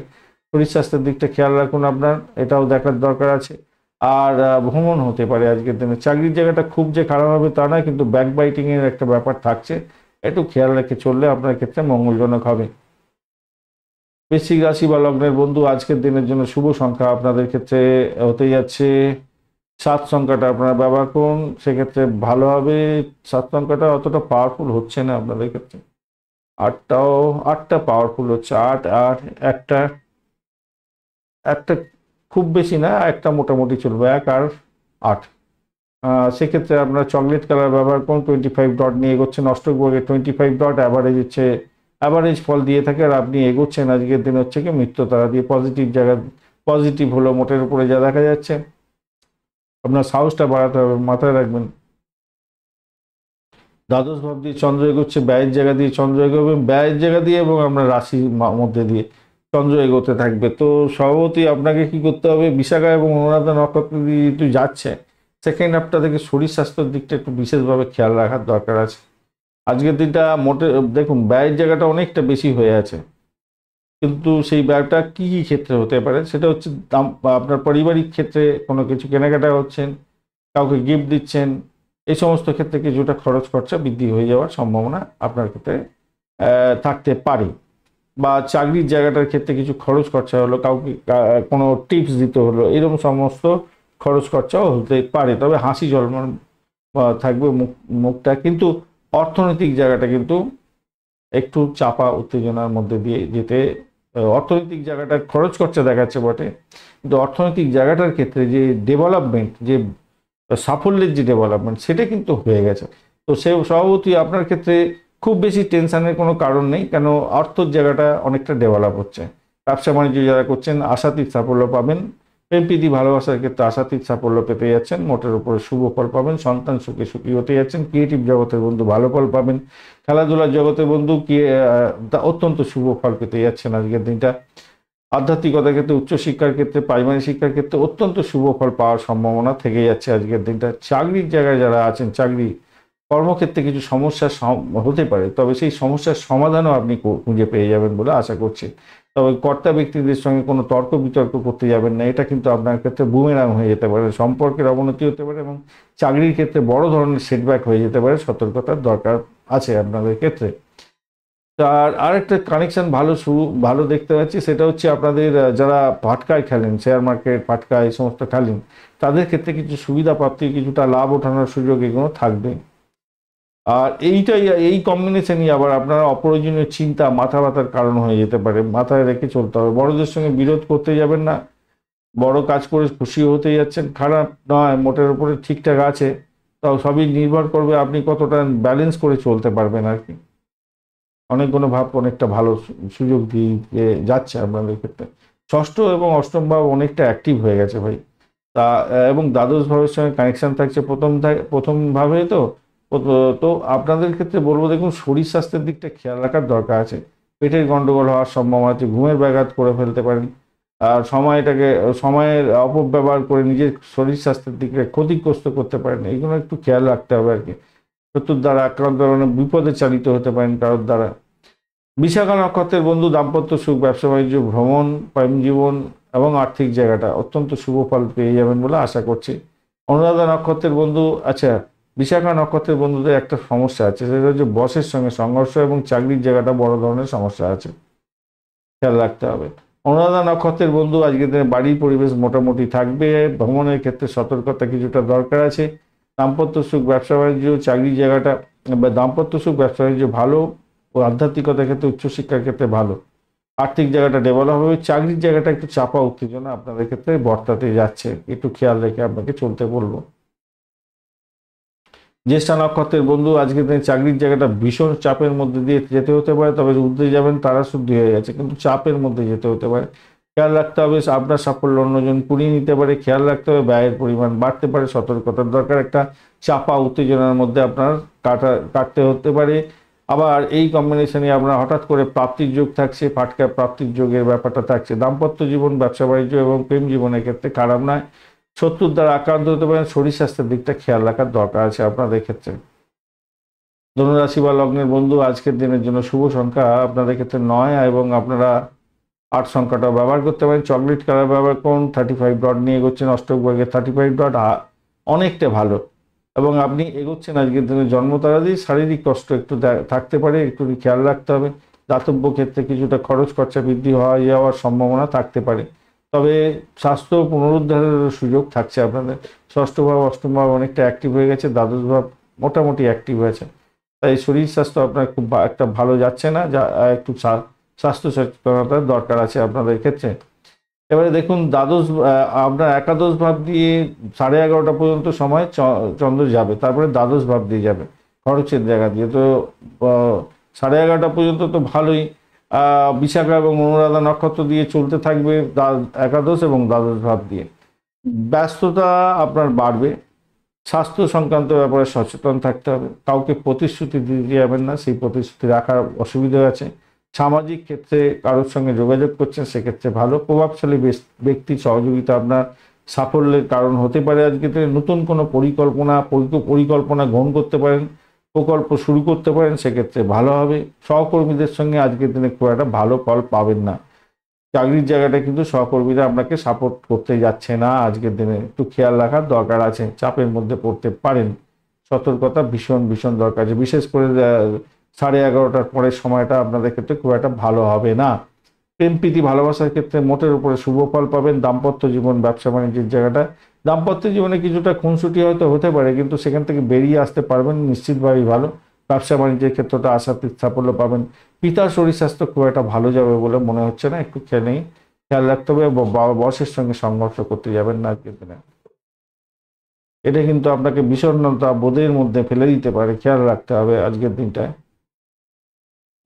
শরীর স্বাস্থ্যের দিকটা খেয়াল রাখুন আপনার, এটাও দেখার দরকার আছে। আর ভ্রমণ হতে পারে আজকের দিনে। চাকরির জায়গাটা খুব যে খারাপ হবে তা নয়, কিন্তু ব্যাকবাইটিংয়ের একটা ব্যাপার থাকছে, একটু খেয়াল রেখে চললে আপনার ক্ষেত্রে মঙ্গলজনক হবে। বৃশ্চিক রাশি বা লগ্নের বন্ধু, আজকের দিনের জন্য শুভ সংখ্যা আপনাদের ক্ষেত্রে হতে যাচ্ছে 7 সংখ্যাটা আপনারা ব্যবহার করুন, সেক্ষেত্রে ভালো হবে। 7 সংখ্যাটা অতটা পাওয়ারফুল হচ্ছে না আপনাদের ক্ষেত্রে। 8টা পাওয়ারফুল হচ্ছে, 8 8 একটা একটা খুব বেশি না, একটা মোটামুটি চলবে, 1 আর 8। সেক্ষেত্রে আপনারা চকলেট কালার ব্যবহার করুন। 25 ডট নিয়ে এগোচ্ছেন, অষ্টকবর্গে 25 ডট অ্যাভারেজ ফল দিয়ে থাকে। আর আপনি এগোচ্ছেন আজকের দিন হচ্ছে কি মৃত্যু তারা দিয়ে, পজিটিভ হলো মোটের উপরে যা দেখা যাচ্ছে। আপনার সাহসটা বাড়াতে হবে, মাথায় রাখবেন। দ্বাদশ ভাব দিয়ে চন্দ্র এগোচ্ছে, ব্যয়ের জায়গা দিয়ে চন্দ্র এগোবে, ব্যয়ের জায়গা দিয়ে এবং আমরা রাশির মধ্যে দিয়ে চন্দ্র এগোতে থাকবে। তো সভাপতি আপনাকে কি করতে হবে, বিশাখা এবং অনুরাধা নক্ষত্র দিয়ে যেহেতু যাচ্ছে, সেকেন্ড হাফটা থেকে শরীর স্বাস্থ্যের দিকটা একটু বিশেষভাবে খেয়াল রাখার দরকার আছে। আজকের দিনটা মোটে দেখুন, ব্যয়ের জায়গাটা অনেকটা বেশি হয়ে আছে, কিন্তু সেই ব্যয়টা কী কী ক্ষেত্রে হতে পারে, সেটা হচ্ছে আপনার পারিবারিক ক্ষেত্রে কোনো কিছু কেনাকাটা হচ্ছেন, কাউকে গিফট দিচ্ছেন, এই সমস্ত ক্ষেত্রে কিছুটা খরচ খরচা বৃদ্ধি হয়ে যাওয়ার সম্ভাবনা আপনার ক্ষেত্রে থাকতে পারে। বা চাকরির জায়গাটার ক্ষেত্রে কিছু খরচ খরচা হলো, কাউকে কোনো টিপস দিতে হলো, এরকম সমস্ত খরচ খরচাও হতে পারে। তবে হাসি ঝলমল থাকবে মুখটা, কিন্তু অর্থনৈতিক জায়গাটা কিন্তু একটু চাপা উত্তেজনার মধ্যে দিয়ে যেতে, অর্থনৈতিক জায়গাটা খরচ খরচা দেখাচ্ছে বটে, কিন্তু অর্থনৈতিক জায়গাটার ক্ষেত্রে যে ডেভেলপমেন্ট, যে সাফল্যের যে ডেভেলপমেন্ট, সেটা কিন্তু হয়ে গেছে। তো সে সভাপতি আপনার ক্ষেত্রে খুব বেশি টেনশনের কোনো কারণ নেই, কেন অর্থের জায়গাটা অনেকটা ডেভেলপ হচ্ছে। ব্যবসা বাণিজ্য যারা করছেন আশাতীত সাফল্য পাবেন। প্রেম প্রীতি ভালোবাসার ক্ষেত্রে আশাতীত সাফল্য পেতে যাচ্ছেন, মোটের উপরে শুভ ফল পাবেন। সন্তান সুখে সুখী হতে যাচ্ছেন। ক্রিয়েটিভ জগতের বন্ধু ভালো ফল পাবেন। খেলাধুলার জগতের বন্ধু অত্যন্ত শুভ ফল পেতে যাচ্ছেন আজকের দিনটা। আধ্যাত্মিকতার ক্ষেত্রে, উচ্চশিক্ষার ক্ষেত্রে, প্রাইমারি শিক্ষার ক্ষেত্রে অত্যন্ত শুভ ফল পাওয়ার সম্ভাবনা থেকে যাচ্ছে আজকের দিনটা। চাকরির জায়গায় যারা আছেন, চাকরি কর্মক্ষেত্রে কিছু সমস্যা হতে পারে, তবে সেই সমস্যার সমাধানও আপনি খুঁজে পেয়ে যাবেন বলে আশা করছি। তবে কর্তা ব্যক্তিদের সঙ্গে কোনো তর্ক বিতর্ক করতে যাবেন না, এটা কিন্তু আপনার ক্ষেত্রে বুমেরাং হয়ে যেতে পারে, সম্পর্কের অবনতি হতে পারে এবং চাকরির ক্ষেত্রে বড় ধরনের সেটব্যাক হয়ে যেতে পারে, সতর্কতার দরকার আছে আপনাদের ক্ষেত্রে। আর আরেকটা কানেকশন ভালো দেখতে পাচ্ছি, সেটা হচ্ছে আপনাদের যারা ফাটকায় খেলেন, শেয়ার মার্কেট ফাটকা এই সমস্ত খেলেন, তাদের ক্ষেত্রে কিছু সুবিধা প্রাপ্তি, কিছুটা লাভ ওঠানোর সুযোগ এগুলো থাকবে। আর এই কম্বিনেশনই আবার আপনারা অপ্রয়োজনীয় চিন্তা, মাথা ব্যথার কারণ হয়ে যেতে পারে, মাথায় রেখে চলতে হবে। বড়দের সঙ্গে বিরোধ করতে যাবেন না, বড় কাজ করে খুশি হতে যাচ্ছেন, খারাপ নয়, মোটের উপরে ঠিকঠাক আছে, তাও সবই নির্ভর করবে আপনি কতটা ব্যালেন্স করে চলতে পারবেন আর কি। অনেকগুলো ভাব অনেকটা ভালো সুযোগ দিয়ে যাচ্ছে আপনাদের ক্ষেত্রে। ষষ্ঠ এবং অষ্টম ভাব অনেকটা অ্যাক্টিভ হয়ে গেছে ভাই, তা এবং দ্বাদশ ভাবের সঙ্গে কানেকশন থাকছে প্রথম ভাবে। তো আপনাদের ক্ষেত্রে বলবো, দেখুন শরীর স্বাস্থ্যের দিকটা খেয়াল রাখার দরকার আছে। পেটের গন্ডগোল হওয়ার সম্ভাবনা আছে, ঘুমের ব্যাঘাত করে ফেলতে পারেন, আর সময়ের অপব্যবহার করে নিজের শরীর স্বাস্থ্যের দিকে ক্ষতিগ্রস্ত করতে পারেন, এইগুলো একটু খেয়াল রাখতে হবে আর কি। শত্রুর দ্বারা আক্রান্ত বিপদে চালিত হতে পারেন কারোর দ্বারা। বিশাখা নক্ষত্রের বন্ধু দাম্পত্য সুখ, ব্যবসা বাণিজ্য, ভ্রমণ, প্রেম জীবন এবং আর্থিক জায়গাটা অত্যন্ত শুভ ফল পেয়ে যাবেন বলে আশা করছি। অনুরাধা নক্ষত্রের বন্ধু, আচ্ছা, বিশাখা নক্ষত্রের বন্ধুদের একটা সমস্যা আছে, সেটা হচ্ছে বসের সঙ্গে সংঘর্ষ এবং চাকরির জায়গাটা বড় ধরনের সমস্যা আছে, খেয়াল রাখতে হবে। অনুরাধা নক্ষত্রের বন্ধু আজকের দিনে বাড়ির পরিবেশ মোটামুটি থাকবে, ভ্রমণের ক্ষেত্রে সতর্কতা কিছুটা দরকার আছে। দাম্পত্য সুখ, ব্যবসা বাণিজ্য, চাকরির জায়গাটা, দাম্পত্য সুখ, ব্যবসা বাণিজ্য ভালো, ও আধ্যাত্মিকতার ক্ষেত্রে, উচ্চশিক্ষার ক্ষেত্রে ভালো, আর্থিক জায়গাটা ডেভেলপ হবে। চাকরির জায়গাটা একটু চাপা উত্তেজনা আপনাদের ক্ষেত্রে বর্তাতে যাচ্ছে, একটু খেয়াল রেখে আপনাকে চলতে বলবো। জ্যেষ্ঠা নক্ষত্রের বন্ধু আজকের দিনে চাকরির জায়গাটা ভীষণ চাপের মধ্যে দিয়ে যেতে হতে পারে, তবে উঠতে যাবেন তারা শুদ্ধ হয়ে গেছে, কিন্তু চাপের মধ্যে যেতে হতে পারে, খেয়াল রাখতে হবে। আপনার সাফল্য অন্যজন কুড়িয়ে নিতে পারে, খেয়াল রাখতে হবে। ব্যয়ের পরিমাণ বাড়তে পারে, সতর্কতার দরকার। একটা চাপা উত্তেজনার মধ্যে আপনার কাটতে হতে পারে। আবার এই কম্বিনেশনে আপনার হঠাৎ করে প্রাপ্তির যোগ থাকছে, ফাটকা প্রাপ্তির যোগের ব্যাপারটা থাকছে। দাম্পত্য জীবন, ব্যবসা বাণিজ্য এবং প্রেম জীবনের ক্ষেত্রে খারাপ নয়, শত্রুর দ্বারা আক্রান্ত হতে পারেন, শরীর স্বাস্থ্যের দিকটা খেয়াল রাখার দরকার আছে আপনাদের ক্ষেত্রে। ধনুরাশি বা লগ্নের বন্ধু আজকের দিনের জন্য শুভ সংখ্যা আপনাদের ক্ষেত্রে 9, এবং আপনারা 8 সংখ্যাটা ব্যবহার করতে পারেন। চকলেট কালার ব্যবহার করুন। 35 ডট নিয়ে এগোচ্ছেন, অষ্টক বর্গের 35 ডট অনেকটা ভালো, এবং আপনি এগোচ্ছেন আজকের দিনে। জন্মতারা দিয়ে শারীরিক কষ্ট একটু থাকতে পারে, একটু খেয়াল রাখতে হবে। দাতব্য ক্ষেত্রে কিছুটা খরচ খরচা বৃদ্ধি যাওয়ার সম্ভাবনা থাকতে পারে, তবে স্বাস্থ্য পুনরুদ্ধারের সুযোগ থাকছে আপনাদের। ষষ্ঠ ভাব, অষ্টম ভাব অনেকটা অ্যাক্টিভ হয়ে গেছে, দ্বাদশ ভাব মোটামুটি অ্যাক্টিভ হয়েছে, তাই শরীর স্বাস্থ্য আপনার খুব একটা ভালো যাচ্ছে না, যা একটু স্বাস্থ্য সচেতনতার দরকার আছে আপনাদের ক্ষেত্রে। এবারে দেখুন আপনার একাদশ ভাব দিয়ে 11:30 পর্যন্ত সময় চন্দ্র যাবে, তারপরে দ্বাদশ ভাব দিয়ে যাবে খরচের জায়গা দিয়ে। তো 11:30 পর্যন্ত তো ভালোই, বিশাখা এবং অনুরাধা নক্ষত্র দিয়ে চলতে থাকবে একাদশ এবং দ্বাদশ ভাব দিয়ে। ব্যস্ততা আপনার বাড়বে, স্বাস্থ্য সংক্রান্ত ব্যাপারে সচেতন থাকতে হবে। কাউকে প্রতিশ্রুতি দিতে যাবেন না, সেই প্রতিশ্রুতি রাখার অসুবিধা আছে। সামাজিক ক্ষেত্রে কারোর সঙ্গে যোগাযোগ করছেন, সেক্ষেত্রে ভালো। প্রভাবশালী ব্যক্তির সহযোগিতা আপনার সাফল্যের কারণ হতে পারে। আজকে নতুন কোনো পরিকল্পনা গ্রহণ করতে পারেন, প্রকল্প শুরু করতে পারেন, সেক্ষেত্রে ভালো হবে। সহকর্মীদের সঙ্গে আজকের দিনে খুব একটা ভালো ফল পাবেন না। চাকরির জায়গাটা কিন্তু সহকর্মীরা আপনাকে সাপোর্ট করতে যাচ্ছে না, আজকের দিনে একটু খেয়াল রাখার দরকার আছে, চাপের মধ্যে পড়তে পারেন। সতর্কতা ভীষণ ভীষণ দরকার আছে, বিশেষ করে 11:30 পরের সময়টা আপনাদের ক্ষেত্রে খুব একটা ভালো হবে না। প্রেম প্রীতি ভালোবাসার ক্ষেত্রে মোটের উপরে শুভ ফল পাবেন। দাম্পত্য জীবন, ব্যবসা বাণিজ্যের জায়গাটা, দাম্পত্য জীবনে কিছুটা খুনসুটি হয়তো হতে পারে, কিন্তু সেখান থেকে বেরিয়ে আসতে পারবেন নিশ্চিতভাবেই ভালো। ব্যবসা বাণিজ্যের ক্ষেত্রটা আশাতীত সাফল্য পাবেন। পিতার শরীর স্বাস্থ্য খুব একটা ভালো যাবে বলে মনে হচ্ছে না, একটু খেয়াল রাখতে হবে। বসের সঙ্গে সংঘর্ষ করতে যাবেন না আজকের দিনে, এটা কিন্তু আপনাকে বিষণ্ণতা বোধের মধ্যে ফেলে দিতে পারে, খেয়াল রাখতে হবে আজকের দিনটায়।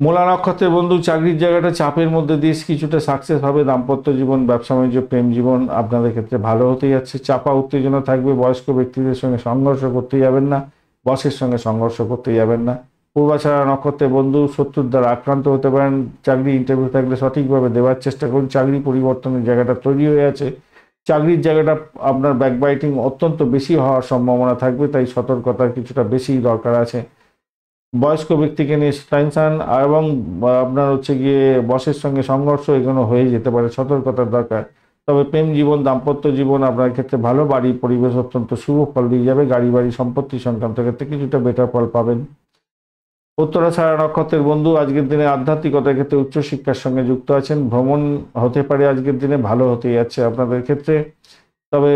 মূলা নক্ষত্রের বন্ধু চাকরির জায়গাটা চাপের মধ্যে দিয়ে কিছুটা সাকসেস হবে। দাম্পত্য জীবন, ব্যবসা বাণিজ্য, প্রেম জীবন আপনাদের ক্ষেত্রে ভালো হতে যাচ্ছে। চাপা উত্তেজনা থাকবে, বয়স্ক ব্যক্তিদের সঙ্গে সংঘর্ষ করতে যাবেন না, বসের সঙ্গে সংঘর্ষ করতে যাবেন না। পূর্বাষাঢ়া নক্ষত্রের বন্ধু শত্রুর দ্বারা আক্রান্ত হতে পারেন। চাকরি ইন্টারভিউ থাকলে সঠিকভাবে দেওয়ার চেষ্টা করুন। চাকরি পরিবর্তনের জায়গাটা তৈরি হয়ে আছে, চাকরির জায়গাটা আপনার ব্যাকবাইটিং অত্যন্ত বেশি হওয়ার সম্ভাবনা থাকবে, তাই সতর্কতার কিছুটা বেশি দরকার আছে। বয়স্ক ব্যক্তিকে নিয়ে টেনশন এবং আপনার হচ্ছে গিয়ে বসের সঙ্গে সংঘর্ষ এগুলো হয়ে যেতে পারে, সতর্কতার দরকার। তবে প্রেম জীবন, দাম্পত্য জীবন আপনার ক্ষেত্রে ভালো, বাড়ি পরিবেশ অত্যন্ত শুভ ফল দিয়ে যাবে। গাড়ি বাড়ি সম্পত্তি সংক্রান্ত ক্ষেত্রে কিছুটা বেটার ফল পাবেন। উত্তরাষাঢ়া নক্ষত্রের বন্ধু আজকের দিনে আধ্যাত্মিকতার ক্ষেত্রে উচ্চশিক্ষার সঙ্গে যুক্ত আছেন। ভ্রমণ হতে পারে আজকের দিনে, ভালো হতে যাচ্ছে আপনাদের ক্ষেত্রে। তবে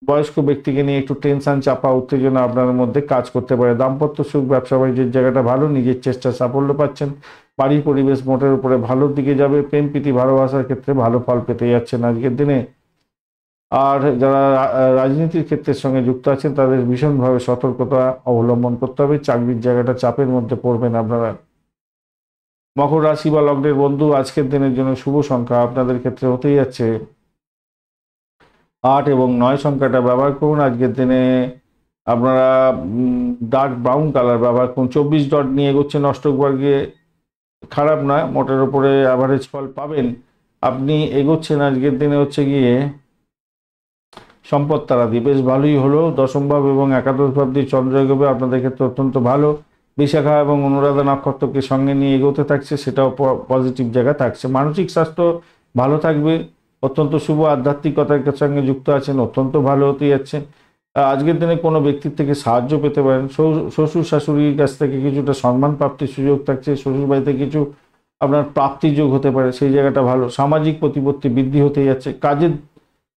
বয়স্ক ব্যক্তিকে নিয়ে একটু টেনশন, চাপা, উত্তেজনা আপনার মধ্যে কাজ করতে পারে। দাম্পত্য সুখ, ব্যবসা বাণিজ্যের জায়গাটা ভালো, নিজের চেষ্টা সাফল্য পাচ্ছেন। বাড়ির পরিবেশ মোটের উপরে ভালোর দিকে যাবে। প্রেম প্রীতি ভালোবাসার ক্ষেত্রে ভালো ফল পেতে যাচ্ছেন আজকের দিনে। আর যারা রাজনীতির ক্ষেত্রের সঙ্গে যুক্ত আছেন তাদের ভীষণভাবে সতর্কতা অবলম্বন করতে হবে। চাকরির জায়গাটা চাপের মধ্যে পড়বেন আপনারা। মকর রাশি বা লগ্নের বন্ধু আজকের দিনের জন্য শুভ সংখ্যা আপনাদের ক্ষেত্রে হতেই যাচ্ছে 8 এবং 9 সংখ্যাটা ব্যবহার করুন আজকের দিনে। আপনারা ডার্ক ব্রাউন কালার ব্যবহার করুন। 24 ডট নিয়ে এগোচ্ছেন অষ্টক বর্গে, খারাপ নয়, মোটের উপরে অ্যাভারেজ ফল পাবেন। আপনি এগোচ্ছেন আজকের দিনে হচ্ছে গিয়ে সম্পদ তারা দিয়ে, বেশ ভালোই হলো। দশম ভাব এবং একাদশ ভাব দিয়ে চন্দ্র এগোবে আপনাদের ক্ষেত্রে অত্যন্ত ভালো। বিশাখা এবং অনুরাধা নক্ষত্রকে সঙ্গে নিয়ে এগোতে থাকছে, সেটাও পজিটিভ জায়গা থাকছে। মানসিক স্বাস্থ্য ভালো থাকবে, অত্যন্ত শুভ। আধ্যাত্মিকতার সঙ্গে যুক্ত আছেন, অত্যন্ত ভালো হতে যাচ্ছে। আজকের দিনে কোনো ব্যক্তির থেকে সাহায্য পেতে পারেন। শ্বশুর শাশুড়ির কাছ থেকে কিছুটা সম্মান প্রাপ্তির সুযোগ থাকছে। শ্বশুর বাড়িতে কিছু আপনার প্রাপ্তিযোগ হতে পারে, সেই জায়গাটা ভালো। সামাজিক প্রতিপত্তি বৃদ্ধি হতে যাচ্ছে। কাজের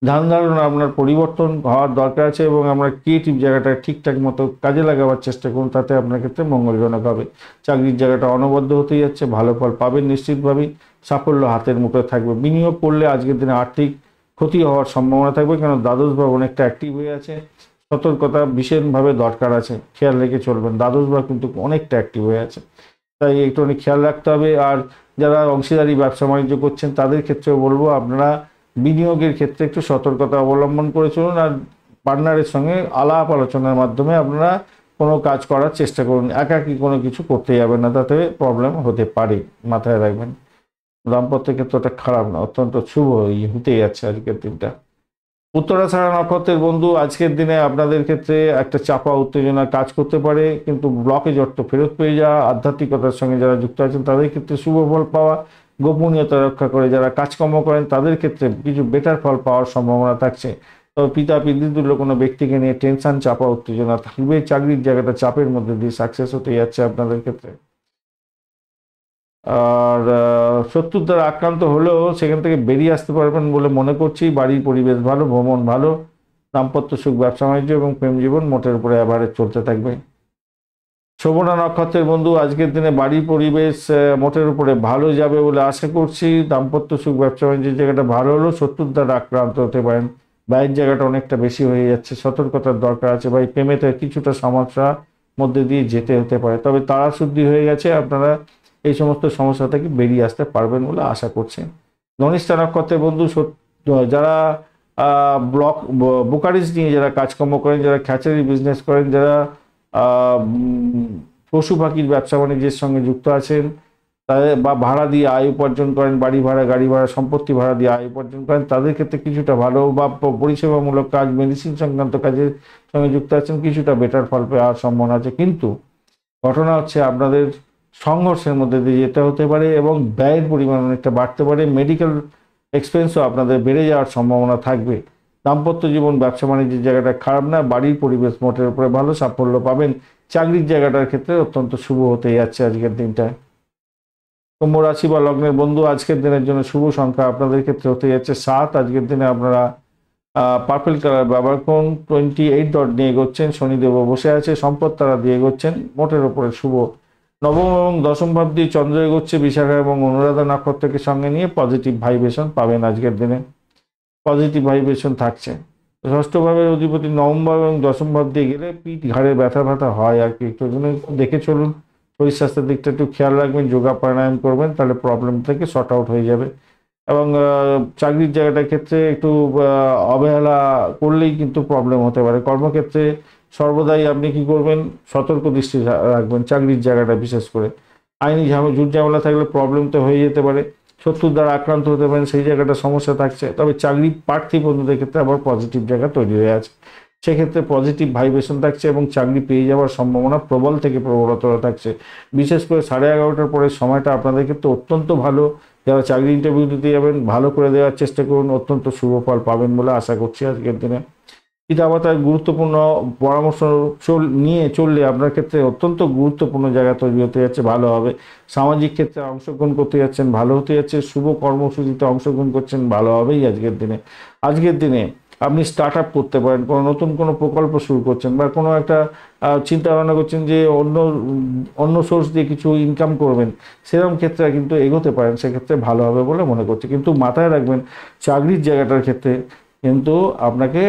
ধ্যান ধারণা আপনার পরিবর্তন হওয়ার দরকার আছে এবং আমরা ক্রিয়েটিভ জায়গাটা ঠিকঠাক মতো কাজে লাগাবার চেষ্টা করুন, তাতে আপনার ক্ষেত্রে মঙ্গলজনক হবে। চাকরির জায়গাটা অনবদ্য হতে যাচ্ছে, ভালো ফল পাবেন নিশ্চিতভাবেই। সাফল্য হাতের মুঠোয় থাকবে। বিনিয়োগ করলে আজকের দিনে আর্থিক ক্ষতি হওয়ার সম্ভাবনা থাকবে, কেন দ্বাদশ ভাব অনেকটা অ্যাক্টিভ হয়ে আছে। সতর্কতা ভীষণভাবে দরকার আছে, খেয়াল রেখে চলবেন। দ্বাদশ ভাব কিন্তু অনেকটা অ্যাক্টিভ হয়ে আছে, তাই একটুখানি খেয়াল রাখতে হবে। আর যারা অংশীদারি ব্যবসা বাণিজ্য করছেন তাদের ক্ষেত্রেও বলবো আপনারা বিনিয়োগের ক্ষেত্রে একটু সতর্কতা অবলম্বন করে চলুন। আর পার্টনারের সঙ্গে আলাপ আলোচনার মাধ্যমে আপনারা কোনো কাজ করার চেষ্টা করুন। একাকী কোনো কিছু করতে যাবেন না, তাতে প্রবলেম হতে পারে, মাথায় রাখবেন। দাম্পত্য ক্ষেত্রটা খারাপ না, অত্যন্ত শুভ হতে যাচ্ছে আজকের দিনটা। উত্তরাষাঢ়া নক্ষত্রের বন্ধু আজকের দিনে আপনাদের ক্ষেত্রে একটা চাপা উত্তেজনা কাজ করতে পারে, কিন্তু ব্লকেজ অর্থ ফেরত পেয়ে যাওয়া। আধ্যাত্মিকতার সঙ্গে যারা যুক্ত আছেন তাদের ক্ষেত্রে শুভ ফল পাওয়া। গোপনীয়তা রক্ষা করে যারা কাজকর্ম করেন তাদের ক্ষেত্রে কিছু বেটার ফল পাওয়ার সম্ভাবনা থাকছে। তবে পিতা পিতৃতুল্য কোনো ব্যক্তিকে নিয়ে টেনশন, চাপা, উত্তেজনা থাকবে। চাকরির জায়গাটা চাপের মধ্যে দিয়ে সাকসেস হতে যাচ্ছে আপনাদের ক্ষেত্রে। আর শত্রুর দ্বারা আক্রান্ত হলেও সেখান থেকে বেরিয়ে আসতে পারবেন বলে মনে করছি। বাড়ির পরিবেশ ভালো, ভ্রমণ ভালো, দাম্পত্য সুখ, ব্যবসা বাণিজ্য এবং প্রেম জীবন মোটের উপরে অ্যাভারেজ চলতে থাকবে। শোভনা নক্ষত্রের বন্ধু আজকের দিনে বাড়ির পরিবেশ মোটের উপরে ভালো যাবে বলে আশা করছি। দাম্পত্য সুখ, ব্যবসা বাণিজ্যের জায়গাটা ভালো হলো। শত্রুর দ্বারা আক্রান্ত হতে পারেন, ব্যয়ের জায়গাটা অনেকটা বেশি হয়ে যাচ্ছে, সতর্কতার দরকার আছে। ভাই প্রেমেতে কিছুটা সমস্যা মধ্যে দিয়ে যেতে হতে পারে, তবে তারা শুদ্ধি হয়ে গেছে, আপনারা এই সমস্ত সমস্যা থেকে বেরিয়ে আসতে পারবেন বলে আশা করছি। ধনিষ্ঠা নক্ষত্রের বন্ধু যারা বোকারিজ নিয়ে যারা কাজকর্ম করেন, যারা খ্যাচারি বিজনেস করেন, যারা পশু পাখির ব্যবসা বাণিজ্যের সঙ্গে যুক্ত আছেন, তাদের বা ভাড়া দিয়ে আয় উপার্জন করেন, বাড়ি ভাড়া, গাড়ি ভাড়া, সম্পত্তি ভাড়া দিয়ে আয় উপার্জন করেন, তাদের ক্ষেত্রে কিছুটা ভালো, বা পরিষেবামূলক কাজ, মেডিসিন সংক্রান্ত কাজের সঙ্গে যুক্ত আছেন, কিছুটা বেটার ফল পাওয়ার সম্ভাবনা আছে। কিন্তু ঘটনা হচ্ছে আপনাদের সংঘর্ষের মধ্যে দিয়ে যেতে হতে পারে এবং ব্যয়ের পরিমাণ অনেকটা বাড়তে পারে। মেডিকেল এক্সপেন্সও আপনাদের বেড়ে যাওয়ার সম্ভাবনা থাকবে। দাম্পত্য জীবন, ব্যবসা বাণিজ্যের জায়গাটা খারাপ না, বাড়ির পরিবেশ মোটের উপরে ভালো, সাফল্য পাবেন। চাকরির জায়গাটার ক্ষেত্রে অত্যন্ত শুভ হতে যাচ্ছে আজকের দিনটায়। কুম্ভ রাশি বা লগ্নের বন্ধু আজকের দিনের জন্য শুভ সংখ্যা আপনাদের ক্ষেত্রে হতে যাচ্ছে 7। আজকের দিনে আপনারা পার্পল কালার ব্যবহার করুন। 28 ডট নিয়ে এগোচ্ছেন, শনিদেব বসে আছে, সম্পদ তারা দিয়ে এগোচ্ছেন, মোটের উপরে শুভ। নবম এবং দশম ভাব দিয়ে চন্দ্র এগোচ্ছে, বিশাখা এবং অনুরাধা নক্ষত্রকে সঙ্গে নিয়ে পজিটিভ ভাইব্রেশন পাবেন আজকের দিনে, পজিটিভ ভাইব্রেশন থাকছে। ষষ্ঠ ভাবের অধিপতি নবম ভাব এবং দশম ভাব দিয়ে গেলে পিঠ ঘাড়ে ব্যথা ব্যথা হয় আর কি, একটু দেখে চলুন। শরীর স্বাস্থ্যের দিকটা একটু খেয়াল রাখবেন, যোগা প্রাণায়াম করবেন, তাহলে প্রবলেম থেকে শর্ট আউট হয়ে যাবে। এবং চাকরির জায়গাটার ক্ষেত্রে একটু অবহেলা করলেই কিন্তু প্রবলেম হতে পারে। কর্মক্ষেত্রে সর্বদাই আপনি কি করবেন, সতর্ক দৃষ্টি রাখবেন চাকরির জায়গাটা বিশেষ করে। আইনি ঝুট ঝামেলা থাকলে প্রবলেম তো হয়ে যেতে পারে। শত্রুর দ্বারা আক্রান্ত হতে পারেন, সেই জায়গাটা সমস্যা থাকছে। তবে চাকরি প্রার্থী বন্ধুদের ক্ষেত্রে আবার পজিটিভ জায়গা তৈরি হয়ে আছে, সেক্ষেত্রে পজিটিভ ভাইব্রেশন থাকছে এবং চাকরি পেয়ে যাওয়ার সম্ভাবনা প্রবল থেকে প্রবলতর থাকছে। বিশেষ করে 11:30টার পরে সময়টা আপনাদের ক্ষেত্রে অত্যন্ত ভালো। যারা চাকরি ইন্টারভিউ দিতে যাবেন ভালো করে দেওয়ার চেষ্টা করুন, অত্যন্ত শুভ ফল পাবেন বলে আশা করছি আজকের দিনে। পিতামাতার গুরুত্বপূর্ণ পরামর্শ নিয়ে চললে আপনার ক্ষেত্রে অত্যন্ত গুরুত্বপূর্ণ জায়গা তৈরি হতে যাচ্ছে, ভালো হবে। সামাজিক ক্ষেত্রে অংশগ্রহণ করতে যাচ্ছেন, ভালো হতে যাচ্ছে। শুভ কর্মসূচিতে অংশগ্রহণ করছেন, ভালো হবেই আজকের দিনে। আজকের দিনে আপনি স্টার্ট আপ করতে পারেন, কোনো নতুন কোনো প্রকল্প শুরু করছেন বা কোনো একটা চিন্তা ভাবনা করছেন যে অন্য সোর্স দিয়ে কিছু ইনকাম করবেন, সেরকম ক্ষেত্রে কিন্তু এগোতে পারেন, সেক্ষেত্রে ভালো হবে বলে মনে করছি। কিন্তু মাথায় রাখবেন চাকরির জায়গাটার ক্ষেত্রে কিন্তু আপনাকে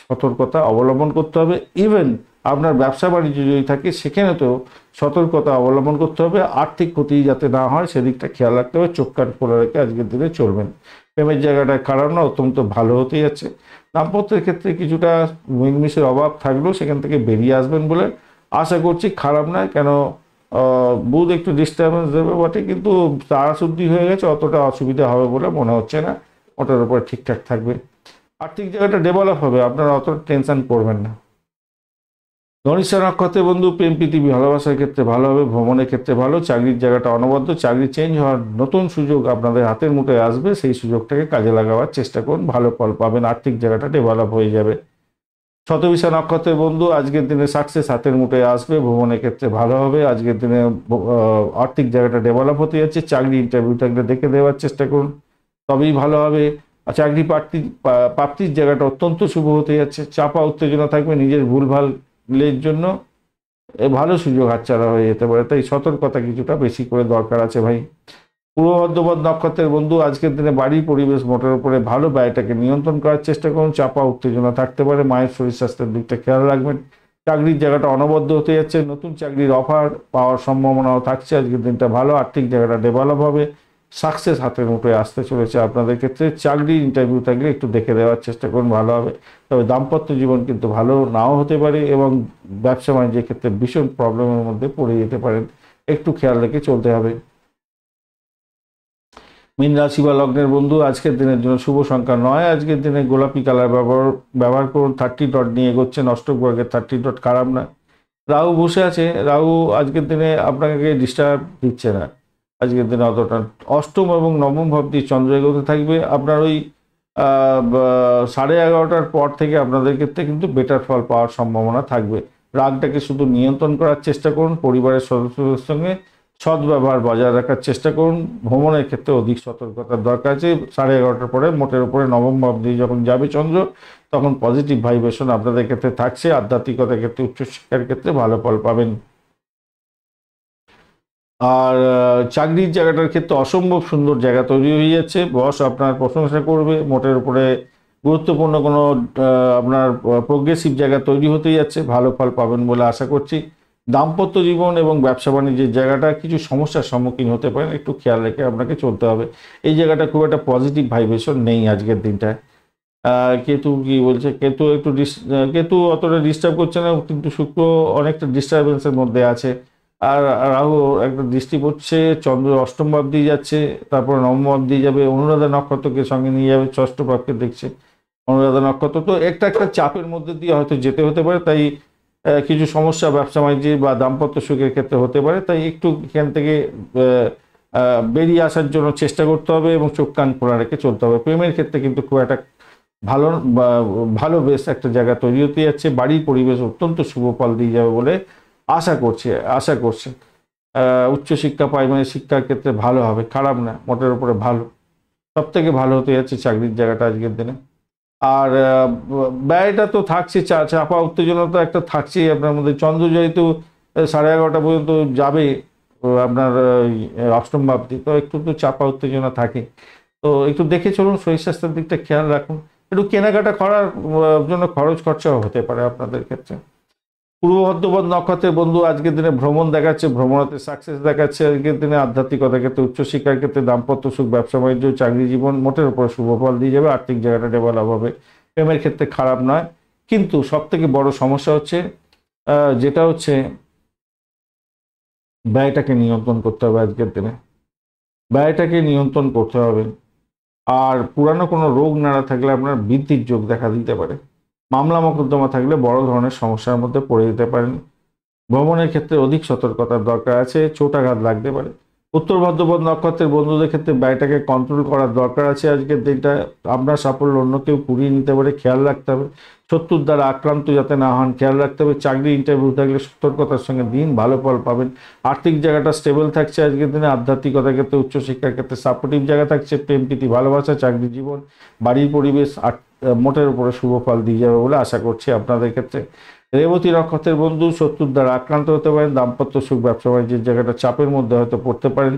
সতর্কতা অবলম্বন করতে হবে। ইভেন আপনার ব্যবসা বাণিজ্য যদি থাকে সেখানে তো সতর্কতা অবলম্বন করতে হবে, আর্থিক ক্ষতি যাতে না হয় সেদিকটা খেয়াল রাখতে হবে। চোখ কান খোলা রেখে আজকের দিনে চলবেন। প্রেমের জায়গাটা খারাপ না, অত্যন্ত ভালো হতে যাচ্ছে। দাম্পত্যের ক্ষেত্রে কিছুটা মিলমিশের অভাব থাকলেও সেখান থেকে বেরিয়ে আসবেন বলে আশা করছি, খারাপ নয়। কেন বুধ একটু ডিস্টারবেন্স দেবে বটে, কিন্তু তারা শুদ্ধি হয়ে গেছে, অতটা অসুবিধা হবে বলে মনে হচ্ছে না, ওটার উপরে ঠিকঠাক থাকবে। আর্থিক জায়গাটা ডেভেলপ হবে, আপনারা অত টেনশন করবেন না। ধনিষ্ঠা নক্ষত্রের বন্ধু প্রেম প্রীতি ভালোবাসার ক্ষেত্রে ভালো হবে, ভ্রমণের ক্ষেত্রে ভালো। চাকরির জায়গাটা অনবদ্য, চাকরি চেঞ্জ হওয়ার নতুন সুযোগ আপনাদের হাতের মুঠোয় আসবে, সেই সুযোগটাকে কাজে লাগাবার চেষ্টা করুন, ভালো ফল পাবেন, আর্থিক জায়গাটা ডেভেলপ হয়ে যাবে। শতবিশা নক্ষত্রের বন্ধু আজকের দিনে সাকসেস হাতের মুঠোয় আসবে, ভ্রমণের ক্ষেত্রে ভালো হবে। আজকের দিনে আর্থিক জায়গাটা ডেভেলপ হতে যাচ্ছে, চাকরি ইন্টারভিউ থাকলে দেখে দেওয়ার চেষ্টা করুন, তবেই ভালো হবে। চাকরি প্রাপ্তির জায়গাটা অত্যন্ত শুভ হতে যাচ্ছে। চাপা উত্তেজনা থাকবে নিজের ভুলভালের জন্য, ভালো সুযোগ হাতছাড়া হয়ে যেতে পারে, তাই সতর্কতা কিছুটা বেশি করে দরকার আছে ভাই। পূর্ব বর্ধমান নক্ষত্রের বন্ধু আজকের দিনে বাড়ির পরিবেশ মোটের উপরে ভালো, ব্যয়টাকে নিয়ন্ত্রণ করার চেষ্টা করুন। চাপা উত্তেজনা থাকতে পারে, মায়ের শরীর স্বাস্থ্যের দিকটা খেয়াল রাখবেন। চাকরির জায়গাটা অনবদ্য হতে যাচ্ছে, নতুন চাকরির অফার পাওয়ার সম্ভাবনাও থাকছে। আজকের দিনটা ভালো, আর্থিক জায়গাটা ডেভেলপ হবে, সাকসেস হাতের মুঠোয় আসতে চলেছে আপনাদের ক্ষেত্রে। চাকরি ইন্টারভিউ থাকলে একটু দেখে দেওয়ার চেষ্টা করুন, ভালো হবে। তবে দাম্পত্য জীবন কিন্তু ভালো নাও হতে পারে এবং ব্যবসা বাণিজ্যের ক্ষেত্রে ভীষণ প্রবলেমের মধ্যে পড়ে যেতে পারেন, একটু খেয়াল রেখে চলতে হবে। মীন রাশি বা লগ্নের বন্ধু আজকের দিনের জন্য শুভ সংখ্যা 9, আজকের দিনে গোলাপি কালার ব্যবহার করুন। 30 ডট নিয়ে এগোচ্ছেন, অষ্টক বর্গের 30 ডট খারাপ না। রাহু বসে আছে, রাহু আজকের দিনে আপনাকে ডিস্টার্ব দিচ্ছে না, আজকের দিনে অতটা। অষ্টম এবং নবম ভাব দিয়ে চন্দ্র এগোতে থাকবে। আপনার ওই 11:30টার পর থেকে আপনাদের ক্ষেত্রে কিন্তু বেটার ফল পাওয়ার সম্ভাবনা থাকবে। রাগটাকে শুধু নিয়ন্ত্রণ করার চেষ্টা করুন, পরিবারের সদস্যদের সঙ্গে সদ্ব্যবহার বজায় রাখার চেষ্টা করুন। ভ্রমণের ক্ষেত্রে অধিক সতর্কতার দরকার আছে। 11:30টার পরে মোটের উপরে নবম ভাব দিয়ে যখন যাবে চন্দ্র, তখন পজিটিভ ভাইব্রেশন আপনাদের ক্ষেত্রে থাকছে। আধ্যাত্মিকতার ক্ষেত্রে, উচ্চশিক্ষার ক্ষেত্রে ভালো ফল পাবেন। আর চাকরির জায়গাটার ক্ষেত্রে অসম্ভব সুন্দর জায়গা তৈরি হয়ে যাচ্ছে, বস আপনার প্রশংসা করবে। মোটের উপরে গুরুত্বপূর্ণ কোনো আপনার প্রোগ্রেসিভ জায়গা তৈরি হতে যাচ্ছে, ভালো ফল পাবেন বলে আশা করছি। দাম্পত্য জীবন এবং ব্যবসা বাণিজ্যের জায়গাটা কিছু সমস্যার সম্মুখীন হতে পারেন, একটু খেয়াল রেখে আপনাকে চলতে হবে। এই জায়গাটা খুব একটা পজিটিভ ভাইব্রেশন নেই আজকের দিনটায়। কেতু কি বলছে, কেতু অতটা ডিস্টার্ব করছে না, কিন্তু শুক্র অনেকটা ডিস্টারবেন্সের মধ্যে আছে। আর রাহু একটা দৃষ্টি পড়ছে, চন্দ্র অষ্টম ভাব দিয়ে যাচ্ছে, তারপর নবম ভাব দিয়ে যাবে, অনুরাধা নক্ষত্রকে সঙ্গে নিয়ে যাবে, ষষ্ঠ ভাবকে দেখছে অনুরাধা নক্ষত্র। তো একটা চাপের মধ্যে দিয়ে হয়তো যেতে হতে পারে, তাই কিছু সমস্যা ব্যবসা বাণিজ্য বা দাম্পত্য সুখের ক্ষেত্রে হতে পারে, তাই একটু এখান থেকে বেরিয়ে আসার জন্য চেষ্টা করতে হবে এবং চোখ কান খোলা রেখে চলতে হবে। প্রেমের ক্ষেত্রে কিন্তু খুব একটা ভালো বেশ একটা জায়গা তৈরি হতে যাচ্ছে, বাড়ির পরিবেশ অত্যন্ত শুভ ফল দিয়ে যাবে বলে আশা করছে। উচ্চশিক্ষা প্রাইমারি শিক্ষার ক্ষেত্রে ভালো হবে, খারাপ না, মোটের উপরে ভালো। সব থেকে ভালো হতে যাচ্ছে চাকরির জায়গাটা আজকের দিনে। আর ব্যয়টা তো থাকছে, চাপা উত্তেজনা তো একটা থাকছেই আপনার মধ্যে। চন্দ্র যেহেতু 11:30 পর্যন্ত যাবে আপনার অষ্টম ভাবটি, তো একটু তো চাপা উত্তেজনা থাকে, তো একটু দেখে চলুন, শরীর স্বাস্থ্যের দিকটা খেয়াল রাখুন। একটু কেনাকাটা করার জন্য খরচ খরচাও হতে পারে আপনাদের ক্ষেত্রে। পূর্ব বর্ধমান নক্ষত্রের বন্ধু আজকের দিনে ভ্রমণ দেখাচ্ছে, ভ্রমণতে সাকসেস দেখাচ্ছে। আজকের দিনে আধ্যাত্মিকতার ক্ষেত্রে, উচ্চশিক্ষার ক্ষেত্রে, দাম্পত্য সুখ, ব্যবসা বাণিজ্য, চাকরি জীবন মোটের উপর শুভ ফল দিয়ে যাবে, আর্থিক জায়গাটা ডেভেলপ হবে। প্রেমের ক্ষেত্রে খারাপ নয়, কিন্তু সব থেকে বড় সমস্যা হচ্ছে যেটা হচ্ছে ব্যয়টাকে নিয়ন্ত্রণ করতে হবে আজকের দিনে। ব্যয়টাকে নিয়ন্ত্রণ করতে হবে। আর পুরানো কোনো রোগ নাড়া থাকলে আপনার বৃদ্ধির যোগ দেখা দিতে পারে। মামলা মোকদ্দমা থাকলে বড় ধরনের সমস্যার মধ্যে পড়ে যেতে পারেন। ভ্রমণের ক্ষেত্রে অধিক সতর্কতার দরকার আছে, চোটাঘাত লাগতে পারে। উত্তর ভাদ্রপদ নক্ষত্রের বন্ধুদের ক্ষেত্রে ব্যয়টাকে কন্ট্রোল করার দরকার আছে। আজকের দিনটা আপনার সাফল্য অন্য কেউ কুড়িয়ে নিতে পারে, খেয়াল রাখতে হবে। শত্রুর দ্বারা আক্রান্ত যাতে না হন খেয়াল রাখতে হবে। চাকরি ইন্টারভিউ থাকলে সতর্কতার সঙ্গে দিন, ভালো ফল পাবেন। আর্থিক জায়গাটা স্টেবল থাকছে আজকের দিনে। আধ্যাত্মিকতার ক্ষেত্রে, উচ্চশিক্ষার ক্ষেত্রে সাপোর্টিভ জায়গা থাকছে। প্রেম প্রীতি ভালোবাসা, চাকরি জীবন, বাড়ির পরিবেশ মোটের উপরে শুভ ফল দিয়ে যাবে বলে আশা করছি আপনাদের ক্ষেত্রে। রেবতী নক্ষত্রের বন্ধু শত্রুর দ্বারা আক্রান্ত হতে পারেন। দাম্পত্য সুখ, ব্যবসা বাণিজ্যের জায়গাটা চাপের মধ্যে হয়তো পড়তে পারেন,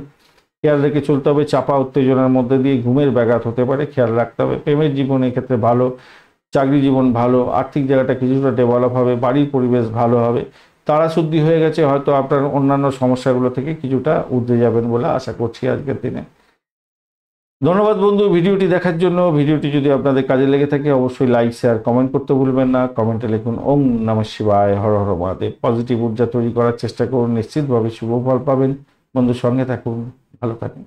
খেয়াল রেখে চলতে হবে। চাপা উত্তেজনার মধ্যে দিয়ে ঘুমের ব্যাঘাত হতে পারে, খেয়াল রাখতে হবে। প্রেমের জীবনের ক্ষেত্রে ভালো, চাকরি জীবন ভালো, আর্থিক জায়গাটা কিছুটা ডেভেলপ হবে, বাড়ির পরিবেশ ভালো হবে। তারা শুদ্ধি হয়ে গেছে, হয়তো আপনার অন্যান্য সমস্যাগুলো থেকে কিছুটা উঠে যাবেন বলে আশা করছি আজকের দিনে। ধন্যবাদ বন্ধু ভিডিওটি দেখার জন্য। ভিডিওটি যদি আপনাদের কাজে লেগে থাকে অবশ্যই লাইক, শেয়ার, কমেন্ট করতে ভুলবেন না। কমেন্টে লিখুন ওম নমঃ শিবায়, হর হর মহাদেব। পজিটিভ ঊর্জা তৈরি করার চেষ্টা করুন, নিশ্চিতভাবে শুভ ফল পাবেন। বন্ধু সঙ্গে থাকুন, ভালো থাকুন।